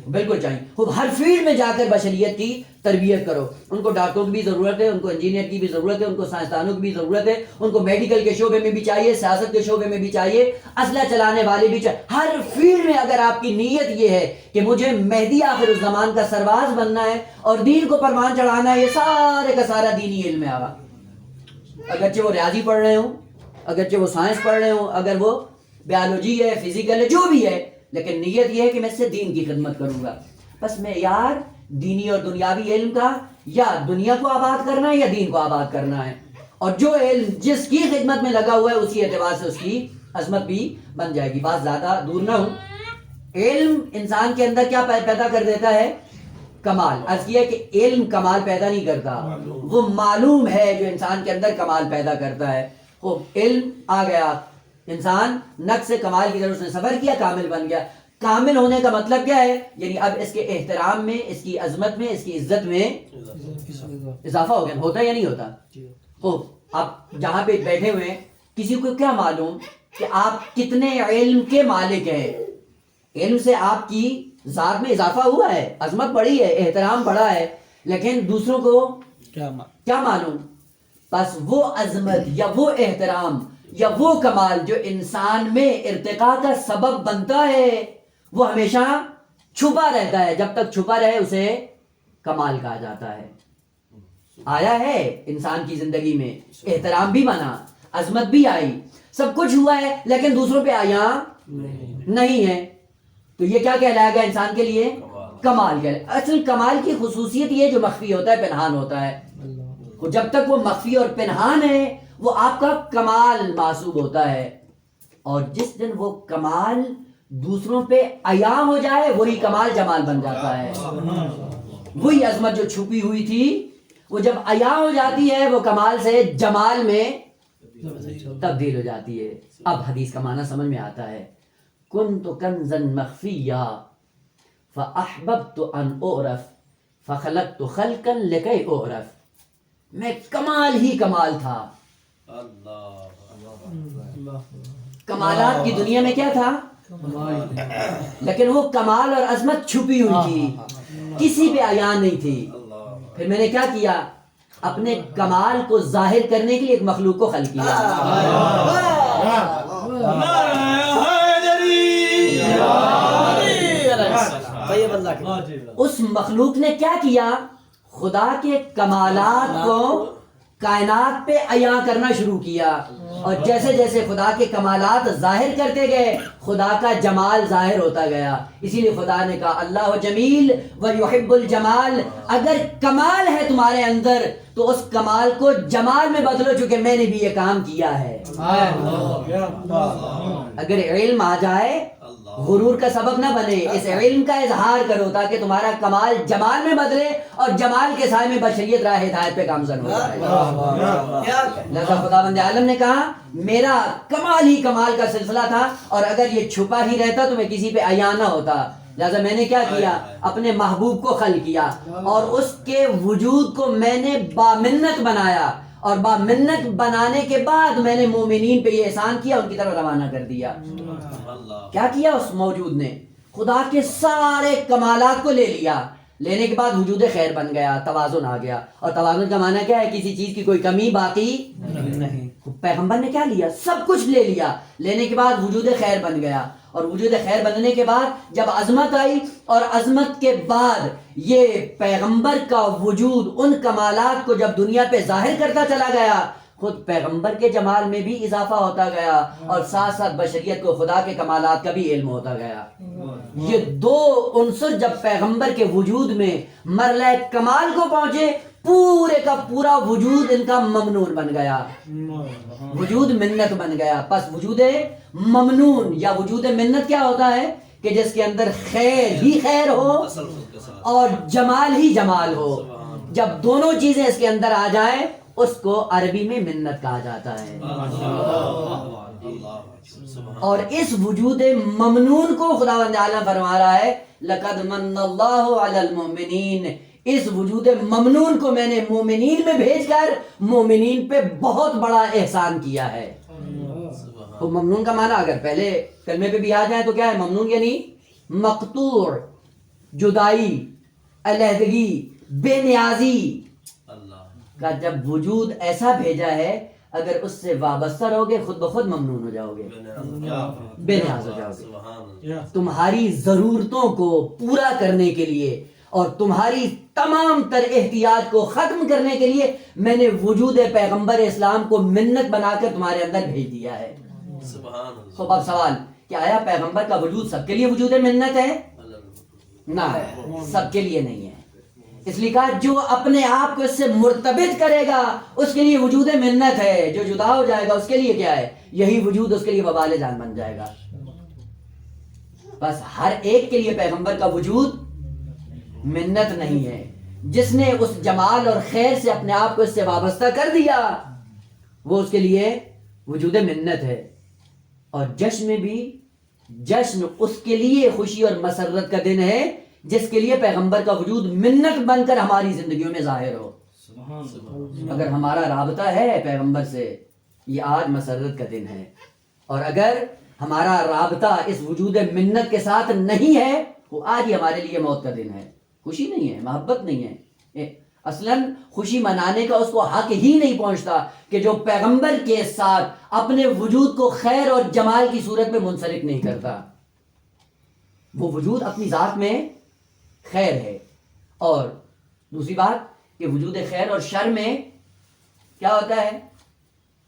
Speaker 1: بالکل چاہیے. وہ ہر فیلڈ میں جا کر بشریت کی تربیت کرو. ان کو ڈاکٹروں کی بھی ضرورت ہے، ان کو انجینئر کی بھی ضرورت ہے، ان کو سائنسدانوں کی بھی ضرورت ہے، ان کو میڈیکل کے شعبے میں بھی چاہیے، سیاست کے شعبے میں بھی چاہیے، اسلحہ چلانے والے بھی چاہیے. ہر فیلڈ میں اگر آپ کی نیت یہ ہے کہ مجھے مہدی آخر الزمان کا سرباز بننا ہے اور دین کو پروان چڑھانا ہے، یہ سارے کا سارا دینی علم ہے. آگا اگرچہ وہ ریاضی پڑھ رہے ہوں، اگرچہ وہ سائنس پڑھ رہے ہوں، اگر وہ بیالوجی ہے، فزیکل ہے، جو بھی ہے، لیکن نیت یہ ہے کہ میں اس سے دین کی خدمت کروں گا. بس معیار دینی اور دنیاوی علم کا یا دنیا کو آباد کرنا ہے یا دین کو آباد کرنا ہے، اور جو علم جس کی خدمت میں لگا ہوا ہے اسی اعتبار سے اس کی عظمت بھی بن جائے گی. بات زیادہ دور نہ ہوں. علم انسان کے اندر کیا پیدا کر دیتا ہے؟ کمال. عرض کیا کہ علم کمال پیدا نہیں کرتا, وہ معلوم ہے جو انسان کے اندر کمال پیدا کرتا ہے. وہ علم آ گیا, انسان نقص کمال کی طرف اس نے صبر کیا, کامل بن گیا. کامل ہونے کا مطلب کیا ہے؟ یعنی اب اس کے احترام میں, اس کی عظمت میں, اس کی عزت میں اضافہ ہو گیا. ہوتا ہے یا نہیں ہوتا؟ خوب. آپ جہاں پہ بیٹھے ہوئے ہیں, کسی کو کیا معلوم کہ آپ کتنے علم کے مالک ہیں؟ علم سے آپ کی ذات میں اضافہ ہوا ہے, عظمت بڑھی ہے, احترام بڑھا ہے, لیکن دوسروں کو کیا معلوم؟ بس وہ عظمت یا وہ احترام یا وہ کمال جو انسان میں ارتقاء کا سبب بنتا ہے, وہ ہمیشہ چھپا رہتا ہے. جب تک چھپا رہے اسے کمال کہا جاتا ہے. آیا ہے انسان کی زندگی میں, احترام بھی بنا, عظمت بھی آئی, سب کچھ ہوا ہے, لیکن دوسروں پہ آیا نہیں ہے. تو یہ کیا کہلائے گا انسان کے لیے؟ کمال. اصل کمال کی خصوصیت یہ جو مخفی ہوتا ہے, پنہان ہوتا ہے. جب تک وہ مخفی اور پنہان ہے وہ آپ کا کمال محسوب ہوتا ہے. اور جس دن وہ کمال دوسروں پہ عیاں ہو جائے وہی کمال جمال بن جاتا ہے. وہی عظمت جو چھپی ہوئی تھی وہ جب عیاں ہو جاتی ہے وہ کمال سے جمال میں تبدیل ہو جاتی ہے. اب حدیث کا معنی سمجھ میں آتا ہے. کنت کنزا مخفیا فاحببت ان اعرف فخلقت خلقا لکی اعرف. میں کمال ہی کمال تھا. کمالات کی دنیا میں کیا تھا؟ لیکن وہ کمال اور عظمت چھپی ہوئی تھی, کسی پہ عیاں نہیں تھی. پھر میں نے کیا کیا؟ اپنے کمال کو ظاہر کرنے کے لیے ایک مخلوق کو خلق کیا. اس مخلوق نے کیا کیا؟ خدا کے کمالات کو کائنات پہ عیاں کرنا شروع کیا. اور جیسے جیسے خدا کے کمالات ظاہر کرتے گئے خدا کا جمال ظاہر ہوتا گیا. اسی لیے خدا نے کہا اللہ جمیل ویحب الجمال. اگر کمال ہے تمہارے اندر تو اس کمال کو جمال میں بدلو, چونکہ میں نے بھی یہ کام کیا ہے. اگر علم آ جائے غرور کا سبب نہ بنے, اس علم کا اظہار کرو تاکہ تمہارا کمال جمال میں بدلے اور جمال کے سائے میں بشریت راہ ہدایت پہ گامزن ہو جائے. لہذا خداوند عالم نے کہا میرا کمال ہی کمال کا سلسلہ تھا, اور اگر یہ چھپا ہی رہتا تو میں کسی پہ عیاں نہ ہوتا. لہذا میں نے کیا کیا؟ اپنے محبوب کو خلق کیا اور اس کے وجود کو میں نے بامنت بنایا, اور بامنت بنانے کے بعد میں نے مومنین پہ یہ احسان کیا, ان کی طرف روانہ کر دیا. کیا کیا اس موجود نے؟ خدا کے سارے کمالات کو لے لیا. لینے کے بعد وجود خیر بن گیا, توازن آ گیا. اور توازن کا معنی کیا ہے؟ کسی چیز کی کوئی کمی باقی نہیں. پیغمبر نے کیا لیا؟ سب کچھ لے لیا. لینے کے بعد وجود خیر بن گیا, اور وجود خیر بننے کے بعد جب عظمت آئی, اور عظمت کے بعد یہ پیغمبر کا وجود ان کمالات کو جب دنیا پہ ظاہر کرتا چلا گیا, خود پیغمبر کے جمال میں بھی اضافہ ہوتا گیا, اور ساتھ ساتھ بشریت کو خدا کے کمالات کا بھی علم ہوتا گیا. یہ دو عنصر جب پیغمبر کے وجود میں مرحلہ کمال کو پہنچے, پورے کا پورا وجود ان کا ممنون بن گیا, وجود منت بن گیا. پس وجود ممنون یا وجود منت کیا ہوتا ہے؟ کہ جس کے اندر خیر ہی خیر ہو اور جمال ہی جمال ہو. جب دونوں چیزیں اس کے اندر آ جائیں اس کو عربی میں منت کہا جاتا ہے. اور اس وجود ممنون کو خداوند عالم فرما رہا ہے لقد من اللہ علی المؤمنین. اس وجود ممنون کو میں نے مومنین میں بھیج کر مومنین پہ بہت بڑا احسان کیا ہے. تو ممنون کا معنی اگر پہلے کلمے پہ بھی آ جائے تو کیا ہے؟ ممنون یعنی مقطوع, جدائی, علیحدگی, بے نیازی کا جب وجود ایسا بھیجا ہے, اگر اس سے وابستہ رہو گے خود بخود ممنون ہو جاؤ گے, بے نیاز ہو جاؤ گے. تمہاری ضرورتوں کو پورا کرنے کے لیے اور تمہاری تمام تر احتیاج کو ختم کرنے کے لیے میں نے وجود پیغمبر اسلام کو منت بنا کر تمہارے اندر بھیج دیا ہے. تو اب سوال کہ آیا پیغمبر کا وجود سب کے لیے وجود منت ہے؟ نہ, سب کے لیے نہیں ہے. اس لیے کہا جو اپنے آپ کو اس سے مرتبط کرے گا اس کے لیے وجود منت ہے, جو جدا ہو جائے گا اس کے لیے کیا ہے؟ یہی وجود اس کے لیے وبال جان بن جائے گا. بس ہر ایک کے لیے پیغمبر کا وجود منت نہیں ہے. جس نے اس جمال اور خیر سے اپنے آپ کو اس سے وابستہ کر دیا وہ اس کے لیے وجود منت ہے. اور جشن میں بھی جشن اس کے لیے خوشی اور مسرت کا دن ہے جس کے لیے پیغمبر کا وجود منت بن کر ہماری زندگیوں میں ظاہر ہو. اگر ہمارا رابطہ ہے پیغمبر سے یہ آج مسرت کا دن ہے, اور اگر ہمارا رابطہ اس وجود منت کے ساتھ نہیں ہے وہ آج ہی ہمارے لیے موت کا دن ہے. خوشی نہیں ہے, محبت نہیں ہے. اصلاً خوشی منانے کا اس کو حق ہی نہیں پہنچتا کہ جو پیغمبر کے ساتھ اپنے وجود کو خیر اور جمال کی صورت میں منسلک نہیں کرتا. وہ وجود اپنی ذات میں خیر ہے. اور دوسری بات کہ وجود خیر اور شر میں کیا ہوتا ہے؟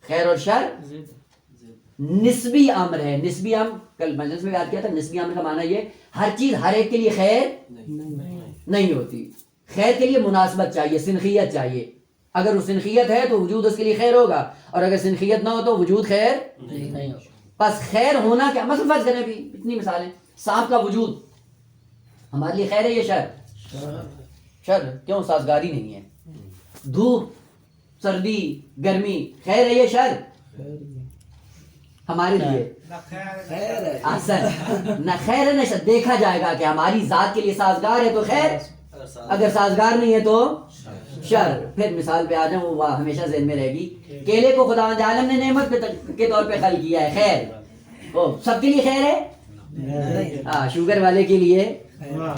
Speaker 1: خیر اور شر نسبی امر ہے. نسبی امر کل مجلس میں یاد کیا تھا, نسبی امر کا معنی یہ ہر چیز ہر ایک کے لیے خیر نہیں ہوتی. خیر کے لیے مناسبت چاہیے, سنخیت چاہیے. اگر وہ سنخیت ہے تو وجود اس کے لیے خیر ہوگا, اور اگر سنخیت نہ ہو تو وجود خیر نہیں ہوگا. بس خیر ہونا کیا, مثلا فرض کریں بھی اتنی مثالیں, سانپ کا وجود ہمارے لیے خیر ہے یا شر؟ شر. کیوں؟ سازگاری نہیں ہے. دھوپ, سردی, گرمی خیر ہے یا شر؟ ہمارے لیے احسن نہ خیر ہے نہ شر. دیکھا جائے گا کہ ہماری ذات کے لیے سازگار ہے تو خیر, اگر سازگار نہیں ہے تو شر. پھر مثال پہ آ جاؤں, وہ ہمیشہ ذہن میں رہے گی. کیلے کو خداوند عالم نے نعمت کے طور پہ خلق کیا ہے, خیر وہ سب کے لیے خیر ہے؟ ہاں, شوگر والے کے لیے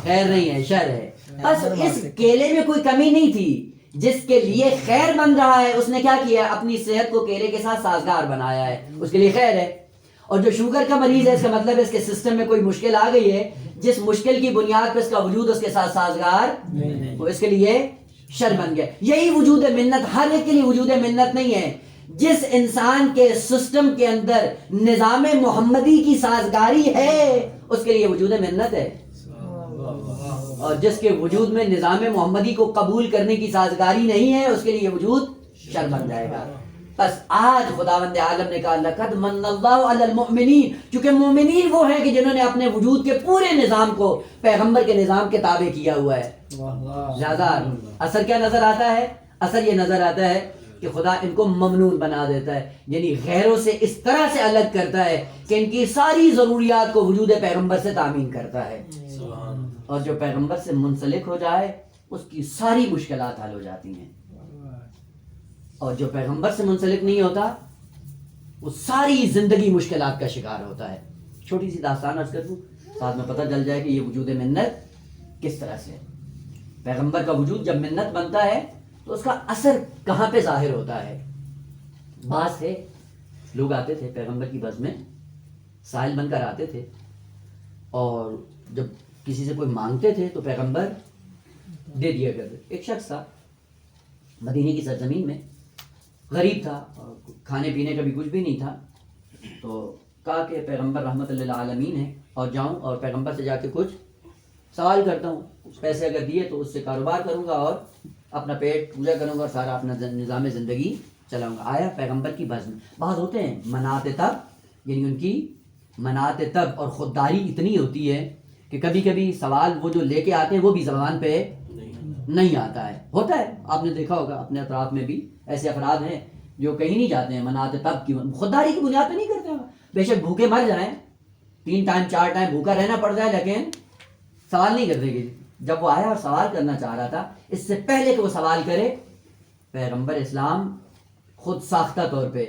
Speaker 1: خیر نہیں ہے, شر ہے. بس اس کیلے میں کوئی کمی نہیں تھی, جس کے لیے خیر بن رہا ہے اس نے کیا کیا, اپنی صحت کو کیلے کے ساتھ سازگار بنایا ہے, اس کے لیے خیر ہے. اور جو شوگر کا مریض ہے اس کا مطلب ہے اس کے سسٹم میں کوئی مشکل آ گئی ہے, جس مشکل کی بنیاد پہ اس کا وجود اس کے ساتھ سازگار وہ اس کے لیے شر بن گیا. یہی وجود منت, ہر ایک کے لیے وجود منت نہیں ہے. جس انسان کے سسٹم کے اندر نظام محمدی کی سازگاری ہے اس کے لیے وجود منت ہے, اور جس کے وجود میں نظام محمدی کو قبول کرنے کی سازگاری نہیں ہے اس کے لیے وجود شر بن جائے گا. بس آج خداوند عالم نے کہا لقد من اللہ علی المؤمنین, چونکہ مومنین وہ ہیں کہ جنہوں نے اپنے وجود کے پورے نظام کو پیغمبر کے نظام کے تابع کیا ہوا ہے. لہذا اثر کیا نظر آتا ہے؟ اثر یہ نظر آتا ہے کہ خدا ان کو ممنون بنا دیتا ہے, یعنی غیروں سے اس طرح سے الگ کرتا ہے کہ ان کی ساری ضروریات کو وجود پیغمبر سے تامین کرتا ہے. اور جو پیغمبر سے منسلک ہو جائے اس کی ساری مشکلات حل ہو جاتی ہیں, اور جو پیغمبر سے منسلک نہیں ہوتا وہ ساری زندگی مشکلات کا شکار ہوتا ہے. چھوٹی سی داستان عرض کر دوں, ساتھ میں پتہ چل جائے کہ یہ وجود منت کس طرح سے. پیغمبر کا وجود جب منت بنتا ہے تو اس کا اثر کہاں پہ ظاہر ہوتا ہے؟ بعض سے لوگ آتے تھے پیغمبر کی بز میں, سائل بن کر آتے تھے, اور جب کسی سے کوئی مانگتے تھے تو پیغمبر دے دیا کرتے. ایک شخص تھا مدینے کی سرزمین میں, غریب تھا, اور کھانے پینے کا بھی کچھ بھی نہیں تھا, تو کہا کہ پیغمبر رحمت للعالمین ہے اور جاؤں اور پیغمبر سے جا کے کچھ سوال کرتا ہوں, کچھ پیسے اگر دیے تو اس سے کاروبار کروں گا اور اپنا پیٹ پوجا کروں گا اور سارا اپنا نظام زندگی چلاؤں گا. آیا پیغمبر کی بز میں. بعض ہوتے ہیں منات تب, یعنی ان کی منات تب اور خودداری اتنی ہوتی ہے کہ کبھی کبھی سوال وہ جو لے کے آتے ہیں وہ بھی زبان پہ نہیں آتا ہے. ہوتا ہے, آپ نے دیکھا ہوگا اپنے اطراف میں بھی ایسے افراد ہیں جو کہیں نہیں جاتے ہیں, منات تب کی خودداری کی بنیاد پہ نہیں کرتے ہیں. بے شک بھوکے مر جائیں, 3 ٹائم 4 ٹائم بھوکا رہنا پڑ جائے, لیکن سوال نہیں کرتے. کہ جب وہ آیا اور سوال کرنا چاہ رہا تھا, اس سے پہلے کہ وہ سوال کرے پیغمبر اسلام خود ساختہ طور پہ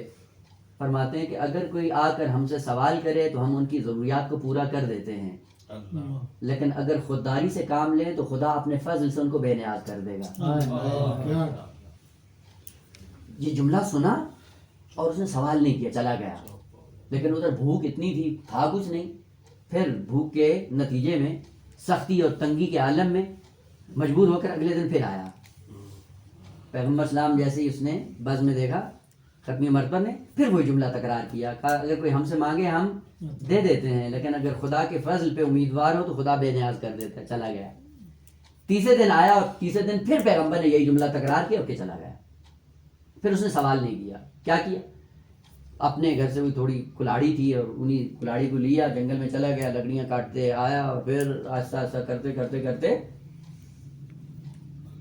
Speaker 1: فرماتے ہیں کہ اگر کوئی آ کر ہم سے سوال کرے تو ہم ان کی ضروریات کو پورا کر دیتے ہیں, لیکن اگر خودداری سے کام لیں تو خدا اپنے فضل سے ان کو بے نیاز کر دے گا. یہ جملہ سنا اور اس نے سوال نہیں کیا, چلا گیا. لیکن ادھر بھوک اتنی تھی, تھا کچھ نہیں. پھر بھوک کے نتیجے میں سختی اور تنگی کے عالم میں مجبور ہو کر اگلے دن پھر آیا. پیغمبر اسلام جیسے ہی اس نے بز میں دیکھا ختمی مرتبہ نے, پھر وہی جملہ تکرار کیا. کہا اگر کوئی ہم سے مانگے ہم دے دیتے ہیں, لیکن اگر خدا کے فضل پہ امیدوار ہو تو خدا بے نیاز کر دیتا ہے. چلا گیا. تیسرے دن آیا اور تیسرے دن پھر پیغمبر نے یہی جملہ تکرار کیا اور کہ چلا گیا. پھر اس نے سوال نہیں کیا. کیا کیا؟ اپنے گھر سے بھی تھوڑی کلاڑی تھی اور انہی کلاڑی کو لیا, جنگل میں چلا گیا, لکڑیاں کاٹتے آیا, اور پھر آہستہ آہستہ کرتے کرتے کرتے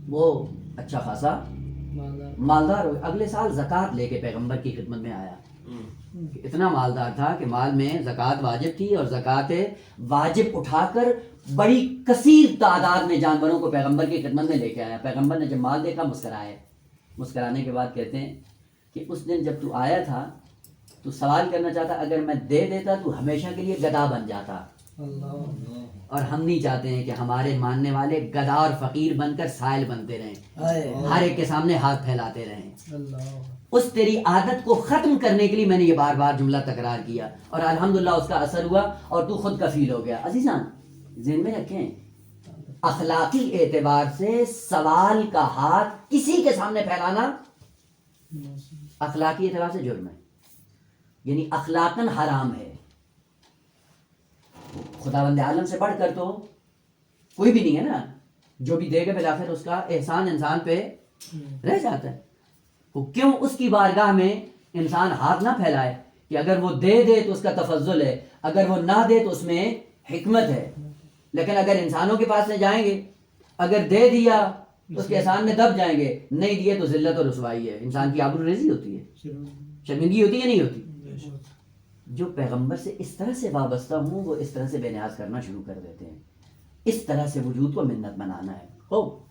Speaker 1: وہ اچھا خاصا مالدار ہو. اگلے سال زکوٰۃ لے کے پیغمبر کی خدمت میں آیا. اتنا مالدار تھا کہ مال میں زکوٰۃ واجب تھی، اور زکوٰۃ واجب اٹھا کر بڑی کثیر تعداد میں جانوروں کو پیغمبر کی خدمت میں لے کے آیا. پیغمبر نے جب مال دیکھا مسکرائے. مسکرانے کے بعد کہتے ہیں کہ اس دن جب تو آیا تھا تو سوال کرنا چاہتا، اگر میں دے دیتا تو ہمیشہ کے لیے گدھا بن جاتا. اور ہم نہیں چاہتے ہیں کہ ہمارے ماننے والے گدھا اور فقیر بن کر سائل بنتے رہیں، ہر ایک کے سامنے ہاتھ پھیلاتے رہیں. اس تیری عادت کو ختم کرنے کے لیے میں نے یہ بار بار جملہ تکرار کیا، اور الحمدللہ اس کا اثر ہوا اور تو خود کفیل ہو گیا. عزیزان ذہن میں رکھیں، اخلاقی اعتبار سے سوال کا ہاتھ کسی کے سامنے پھیلانا اخلاقی اعتبار سے جرم ہے، یعنی اخلاقاً حرام ہے. خداوند عالم سے بڑھ کر تو کوئی بھی نہیں ہے نا. جو بھی دے گا بالآخر اس کا احسان انسان پہ رہ جاتا ہے. وہ کیوں اس کی بارگاہ میں انسان ہاتھ نہ پھیلائے کہ اگر وہ دے دے تو اس کا تفضل ہے، اگر وہ نہ دے تو اس میں حکمت ہے. لیکن اگر انسانوں کے پاس سے جائیں گے، اگر دے دیا تو اس کے احسان میں دب جائیں گے، نہیں دیے تو ذلت اور رسوائی ہے. انسان کی آبرو ریزی ہوتی ہے، شرمندگی ہوتی ہے نہیں ہوتی. جو پیغمبر سے اس طرح سے وابستہ ہوں وہ اس طرح سے بے نیاز کرنا شروع کر دیتے ہیں. اس طرح سے وجود کو منت بنانا ہے.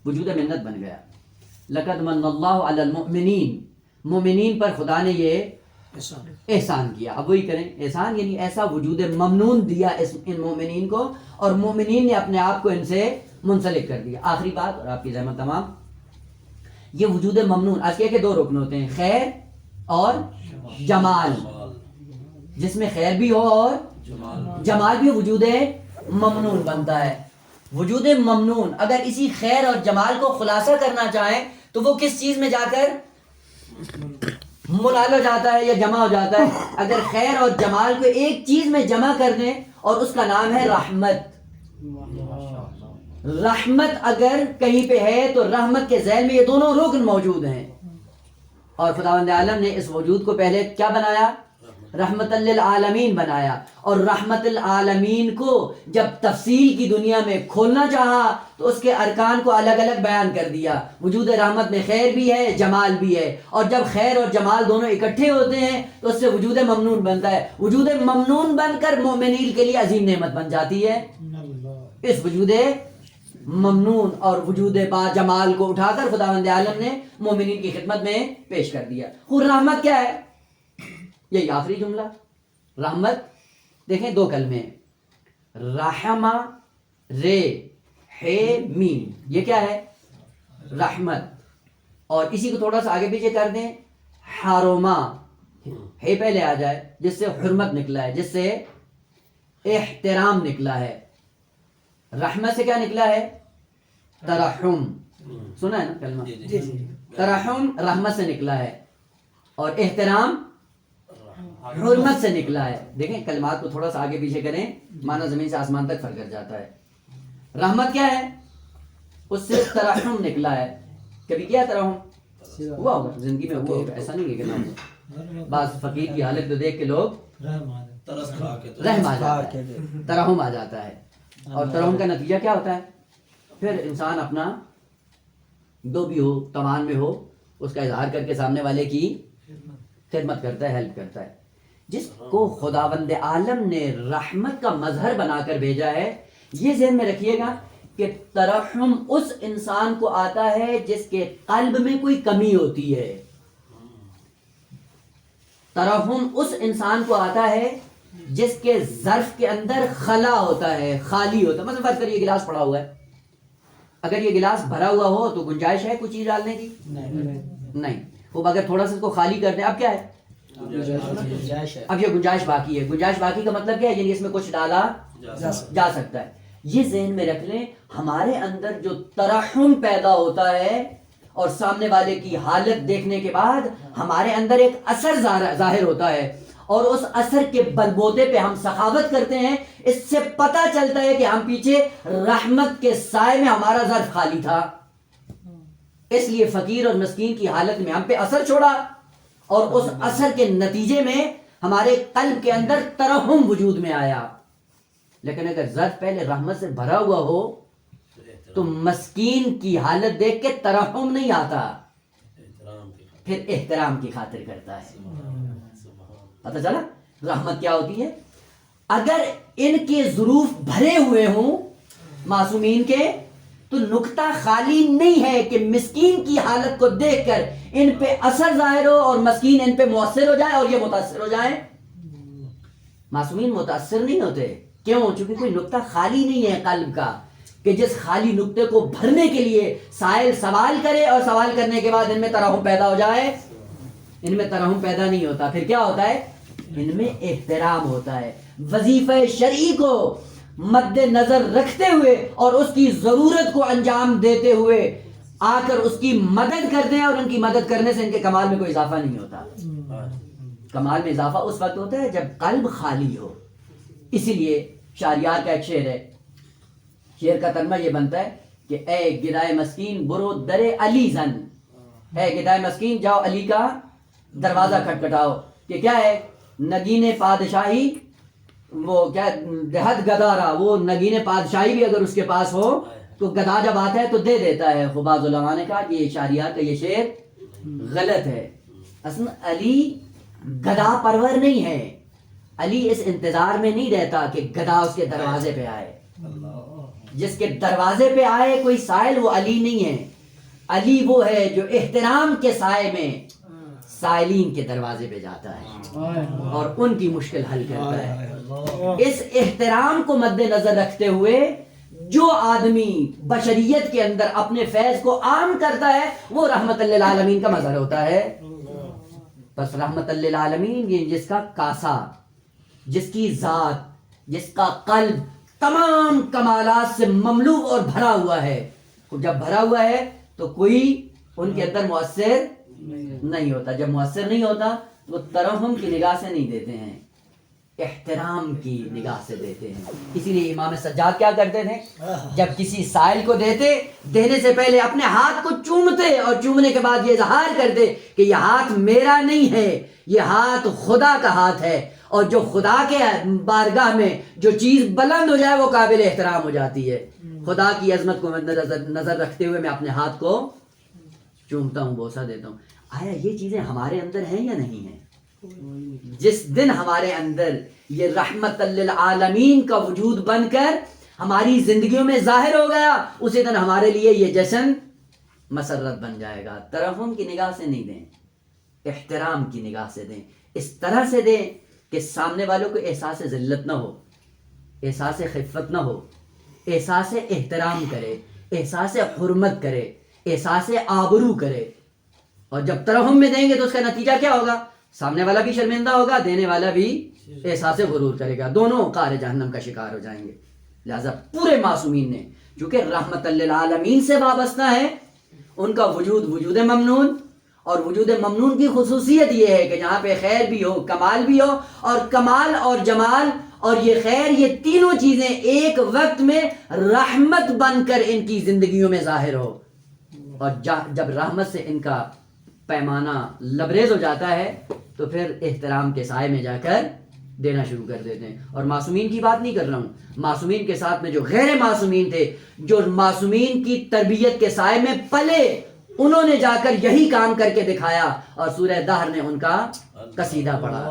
Speaker 1: وجود منت بن گیا. لقد من اللہ علی المؤمنین، مومنین پر خدا نے یہ احسان کیا. اب وہی کریں، احسان یعنی ایسا وجود ممنون دیا ان مومنین کو، اور مومنین نے اپنے آپ کو ان سے منسلک کر دیا. آخری بات اور آپ کی زحمت تمام، یہ وجود ممنون آج کے دو رکن ہوتے ہیں، خیر اور جمال. جس میں خیر بھی ہو اور جمال بھی، وجود ممنون بنتا ہے. وجود ممنون اگر اسی خیر اور جمال کو خلاصہ کرنا چاہیں تو وہ کس چیز میں جا کر منال ہو جاتا ہے یا جمع ہو جاتا ہے؟ اگر خیر اور جمال کو ایک چیز میں جمع کر دیں اور اس کا نام ہے رحمت. رحمت اگر کہیں پہ ہے تو رحمت کے ذیل میں یہ دونوں رکن موجود ہیں. اور خداوند عالم نے اس وجود کو پہلے کیا بنایا؟ رحمت للعالمین بنایا. اور رحمت العالمین کو جب تفصیل کی دنیا میں کھولنا چاہا تو اس کے ارکان کو الگ الگ بیان کر دیا. وجود رحمت میں خیر بھی ہے، جمال بھی ہے، اور جب خیر اور جمال دونوں اکٹھے ہوتے ہیں تو اس سے وجود ممنون بنتا ہے. وجود ممنون بن کر مومنین کے لیے عظیم نعمت بن جاتی ہے. اس وجود ممنون اور وجود با جمال کو اٹھا کر خداوند عالم نے مومنین کی خدمت میں پیش کر دیا. خود رحمت کیا ہے؟ یہی آخری جملہ. رحمت دیکھیں دو کلمے، رحمہ رے ہے میم، یہ کیا ہے؟ رحمت. اور اسی کو تھوڑا سا آگے پیچھے کر دیں، حرمہ ہے پہلے آ جائے، جس سے حرمت نکلا ہے، جس سے احترام نکلا ہے. رحمت سے کیا نکلا ہے؟ ترحم. سنا ہے نا کلمہ؟ ترحم رحمت سے نکلا ہے، اور احترام حرمت سے نکلا ہے. دیکھیں کلمات کو تھوڑا سا آگے پیچھے کریں، معنی زمین سے آسمان تک فرق کر جاتا ہے. رحمت کیا ہے؟ اس سے ترحم نکلا ہے. کبھی کیا ترحم ہوا ہوگا زندگی میں؟ ہوا ہوگا، ایسا نہیں ہے کہ نہ ہو. بعض فقیر کی حالت کو دیکھ کے لوگ رحم آ جاتا ہے، ترحم آ جاتا ہے. اور ترحم کا نتیجہ کیا ہوتا ہے؟ پھر انسان اپنا دو بھی ہو، توان میں ہو، اس کا اظہار کر کے سامنے والے کی خدمت کرتا ہے، ہیلپ کرتا ہے. جس کو خداوند عالم نے رحمت کا مظہر بنا کر بھیجا ہے، یہ ذہن میں رکھیے گا کہ ترحم اس انسان کو آتا ہے جس کے قلب میں کوئی کمی ہوتی ہے. ترحم اس انسان کو آتا ہے جس کے ظرف کے اندر خلا ہوتا ہے، خالی ہوتا ہے. مثلا فرض کریے گلاس پڑا ہوا ہے، اگر یہ گلاس بھرا ہوا ہو تو گنجائش ہے کوئی چیز ڈالنے کی؟ نہیں. وہ اگر تھوڑا سا اس کو خالی کر دیں، اب کیا ہے؟ اب یہ گنجائش باقی ہے. گنجائش باقی کا مطلب کیا ہے؟ یعنی اس میں کچھ ڈالا جا سکتا ہے. یہ ذہن میں رکھ لیں، ہمارے اندر جو ترحم پیدا ہوتا ہے اور سامنے والے کی حالت دیکھنے کے بعد ہمارے اندر ایک اثر ظاہر ہوتا ہے، اور اس اثر کے بلبوتے پہ ہم سخاوت کرتے ہیں. اس سے پتہ چلتا ہے کہ ہم پیچھے رحمت کے سائے میں ہمارا ظرف خالی تھا، اس لیے فقیر اور مسکین کی حالت میں ہم پہ اثر چھوڑا، اور اس اثر کے نتیجے میں ہمارے قلب کے اندر ترحم وجود میں آیا. لیکن اگر ظرف پہلے رحمت سے بھرا ہوا ہو تو مسکین کی حالت دیکھ کے ترحم نہیں آتا، پھر احترام کی خاطر کرتا ہے۔ پتہ چلا رحمت کیا ہوتی ہے؟ اگر ان کے ظروف بھرے ہوئے ہوں معصومین کے، تو نکتہ خالی نہیں ہے کہ مسکین کی حالت کو دیکھ کر ان پہ اثر ظاہر ہو اور مسکین ان پہ مؤثر ہو جائے اور یہ متاثر ہو جائیں۔ معصومین متاثر نہیں ہوتے، کیوں؟ چونکہ کوئی نکتہ خالی نہیں ہے قلب کا کہ جس خالی نکتے کو بھرنے کے لیے سائل سوال کرے اور سوال کرنے کے بعد ان میں ترحم پیدا ہو جائے۔ ان میں ترحم پیدا نہیں ہوتا، پھر کیا ہوتا ہے؟ ان میں احترام ہوتا ہے۔ وظیفہ شرعی کو مد نظر رکھتے ہوئے اور اس کی ضرورت کو انجام دیتے ہوئے آ کر اس کی مدد کرتے ہیں، اور ان کی مدد کرنے سے ان کے کمال میں کوئی اضافہ نہیں ہوتا۔ کمال میں اضافہ اس وقت ہوتا ہے جب قلب خالی ہو۔ اسی لیے شاریار کا ایک شعر ہے، شعر کا ترجمہ یہ بنتا ہے کہ اے گدائے مسکین برو در علی زن، اے گدائے مسکین جاؤ علی کا دروازہ کھٹکھٹاؤ، کہ کیا ہے؟ نگین پادشاہی، وہ کیا دہت گدارا، وہ نگین پادشاہی بھی اگر اس کے پاس ہو تو گدا جب آتا ہے تو دے دیتا ہے۔ بعض علماء نے کہا کہ یہ شاریار کا یہ شعر غلط ہے۔ اصل علی گدا پرور نہیں ہے، علی اس انتظار میں نہیں رہتا کہ گدا اس کے دروازے پہ آئے۔ جس کے دروازے پہ آئے کوئی سائل، وہ علی نہیں ہے۔ علی وہ ہے جو احترام کے سائے میں سائلین کے دروازے پہ جاتا ہے اور ان کی مشکل حل کرتا ہے۔ اس احترام کو مد نظر رکھتے ہوئے جو آدمی بشریت کے اندر اپنے فیض کو عام کرتا ہے وہ رحمت للعالمین کا مظہر ہوتا ہے۔ بس رحمت للعالمین یہ جس کا کاسا، جس کی ذات، جس کا قلب تمام کمالات سے مملو اور بھرا ہوا ہے۔ جب بھرا ہوا ہے تو کوئی ان کے اندر مؤثر نہیں ہوتا۔ جب مؤثر نہیں ہوتا تو وہ ترحم کی نگاہ سے نہیں دیتے ہیں، احترام کی نگاہ سے دیتے ہیں۔ اسی لیے امام سجاد کیا کرتے تھے؟ جب کسی سائل کو دینے سے پہلے اپنے ہاتھ کو چومتے اور چومنے کے بعد یہ اظہار کرتے کہ یہ ہاتھ میرا نہیں ہے، یہ ہاتھ خدا کا ہاتھ ہے، اور جو خدا کے بارگاہ میں جو چیز بلند ہو جائے وہ قابل احترام ہو جاتی ہے۔ خدا کی عظمت کو نظر رکھتے ہوئے میں اپنے ہاتھ کو چومتا ہوں، بوسہ دیتا ہوں۔ آیا یہ چیزیں ہمارے اندر ہیں یا نہیں ہیں؟ جس دن ہمارے اندر یہ رحمت للعالمین کا وجود بن کر ہماری زندگیوں میں ظاہر ہو گیا، اسی دن ہمارے لیے یہ جشن مسرت بن جائے گا۔ ترحم کی نگاہ سے نہیں دیں، احترام کی نگاہ سے دیں، اس طرح سے دیں کہ سامنے والوں کو احساس ذلت نہ ہو، احساس خفت نہ ہو، احساس احترام کرے، احساس حرمت کرے، احساس آبرو کرے۔ اور جب ترحم میں دیں گے تو اس کا نتیجہ کیا ہوگا؟ سامنے والا بھی شرمندہ ہوگا، دینے والا بھی احساس غرور کرے گا، دونوں قعر جہنم کا شکار ہو جائیں گے۔ لہذا پورے معصومین نے چونکہ رحمت للعالمین سے وابستہ ہے، ان کا وجود ممنون، اور وجود ممنون کی خصوصیت یہ ہے کہ جہاں پہ خیر بھی ہو، کمال بھی ہو، اور کمال اور جمال اور یہ خیر، یہ تینوں چیزیں ایک وقت میں رحمت بن کر ان کی زندگیوں میں ظاہر ہو۔ اور جب رحمت سے ان کا پیمانہ لبریز ہو جاتا ہے تو پھر احترام کے سائے میں جا کر دینا شروع کر دیتے ہیں۔ اور معصومین کی بات نہیں کر رہا ہوں، معصومین کے ساتھ میں جو غیر معصومین تھے، جو معصومین کی تربیت کے سائے میں پلے، انہوں نے جا کر یہی کام کر کے دکھایا، اور سورہ دہر نے ان کا قصیدہ پڑھا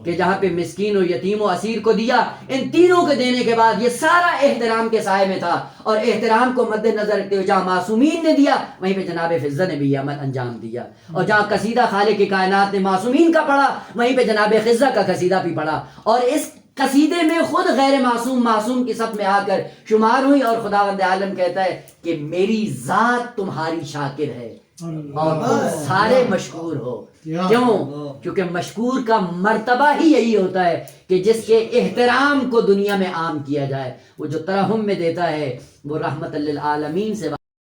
Speaker 1: کہ جہاں پہ مسکین و یتیم و اسیر کو دیا، ان تینوں کو دینے کے بعد یہ سارا احترام کے سائے میں تھا، اور احترام کو مد نظر رکھتے ہوئے جہاں معصومین نے دیا وہیں پہ جناب فضہ نے بھی یہ عمل انجام دیا، اور جہاں قصیدہ خالق کائنات نے معصومین کا پڑھا وہیں پہ جناب خضہ کا قصیدہ بھی پڑھا، اور اس قصیدے میں خود غیر معصوم کی صف میں آ کر شمار ہوئی، اور خداوند عالم کہتا ہے کہ میری ذات تمہاری شاکر ہے اور تم سارے مشکور ہو۔ کیوں؟ کیونکہ مشکور کا مرتبہ ہی یہی ہوتا ہے کہ جس کے احترام کو دنیا میں عام کیا جائے۔ وہ جو ترحم میں دیتا ہے وہ رحمت للعالمین سے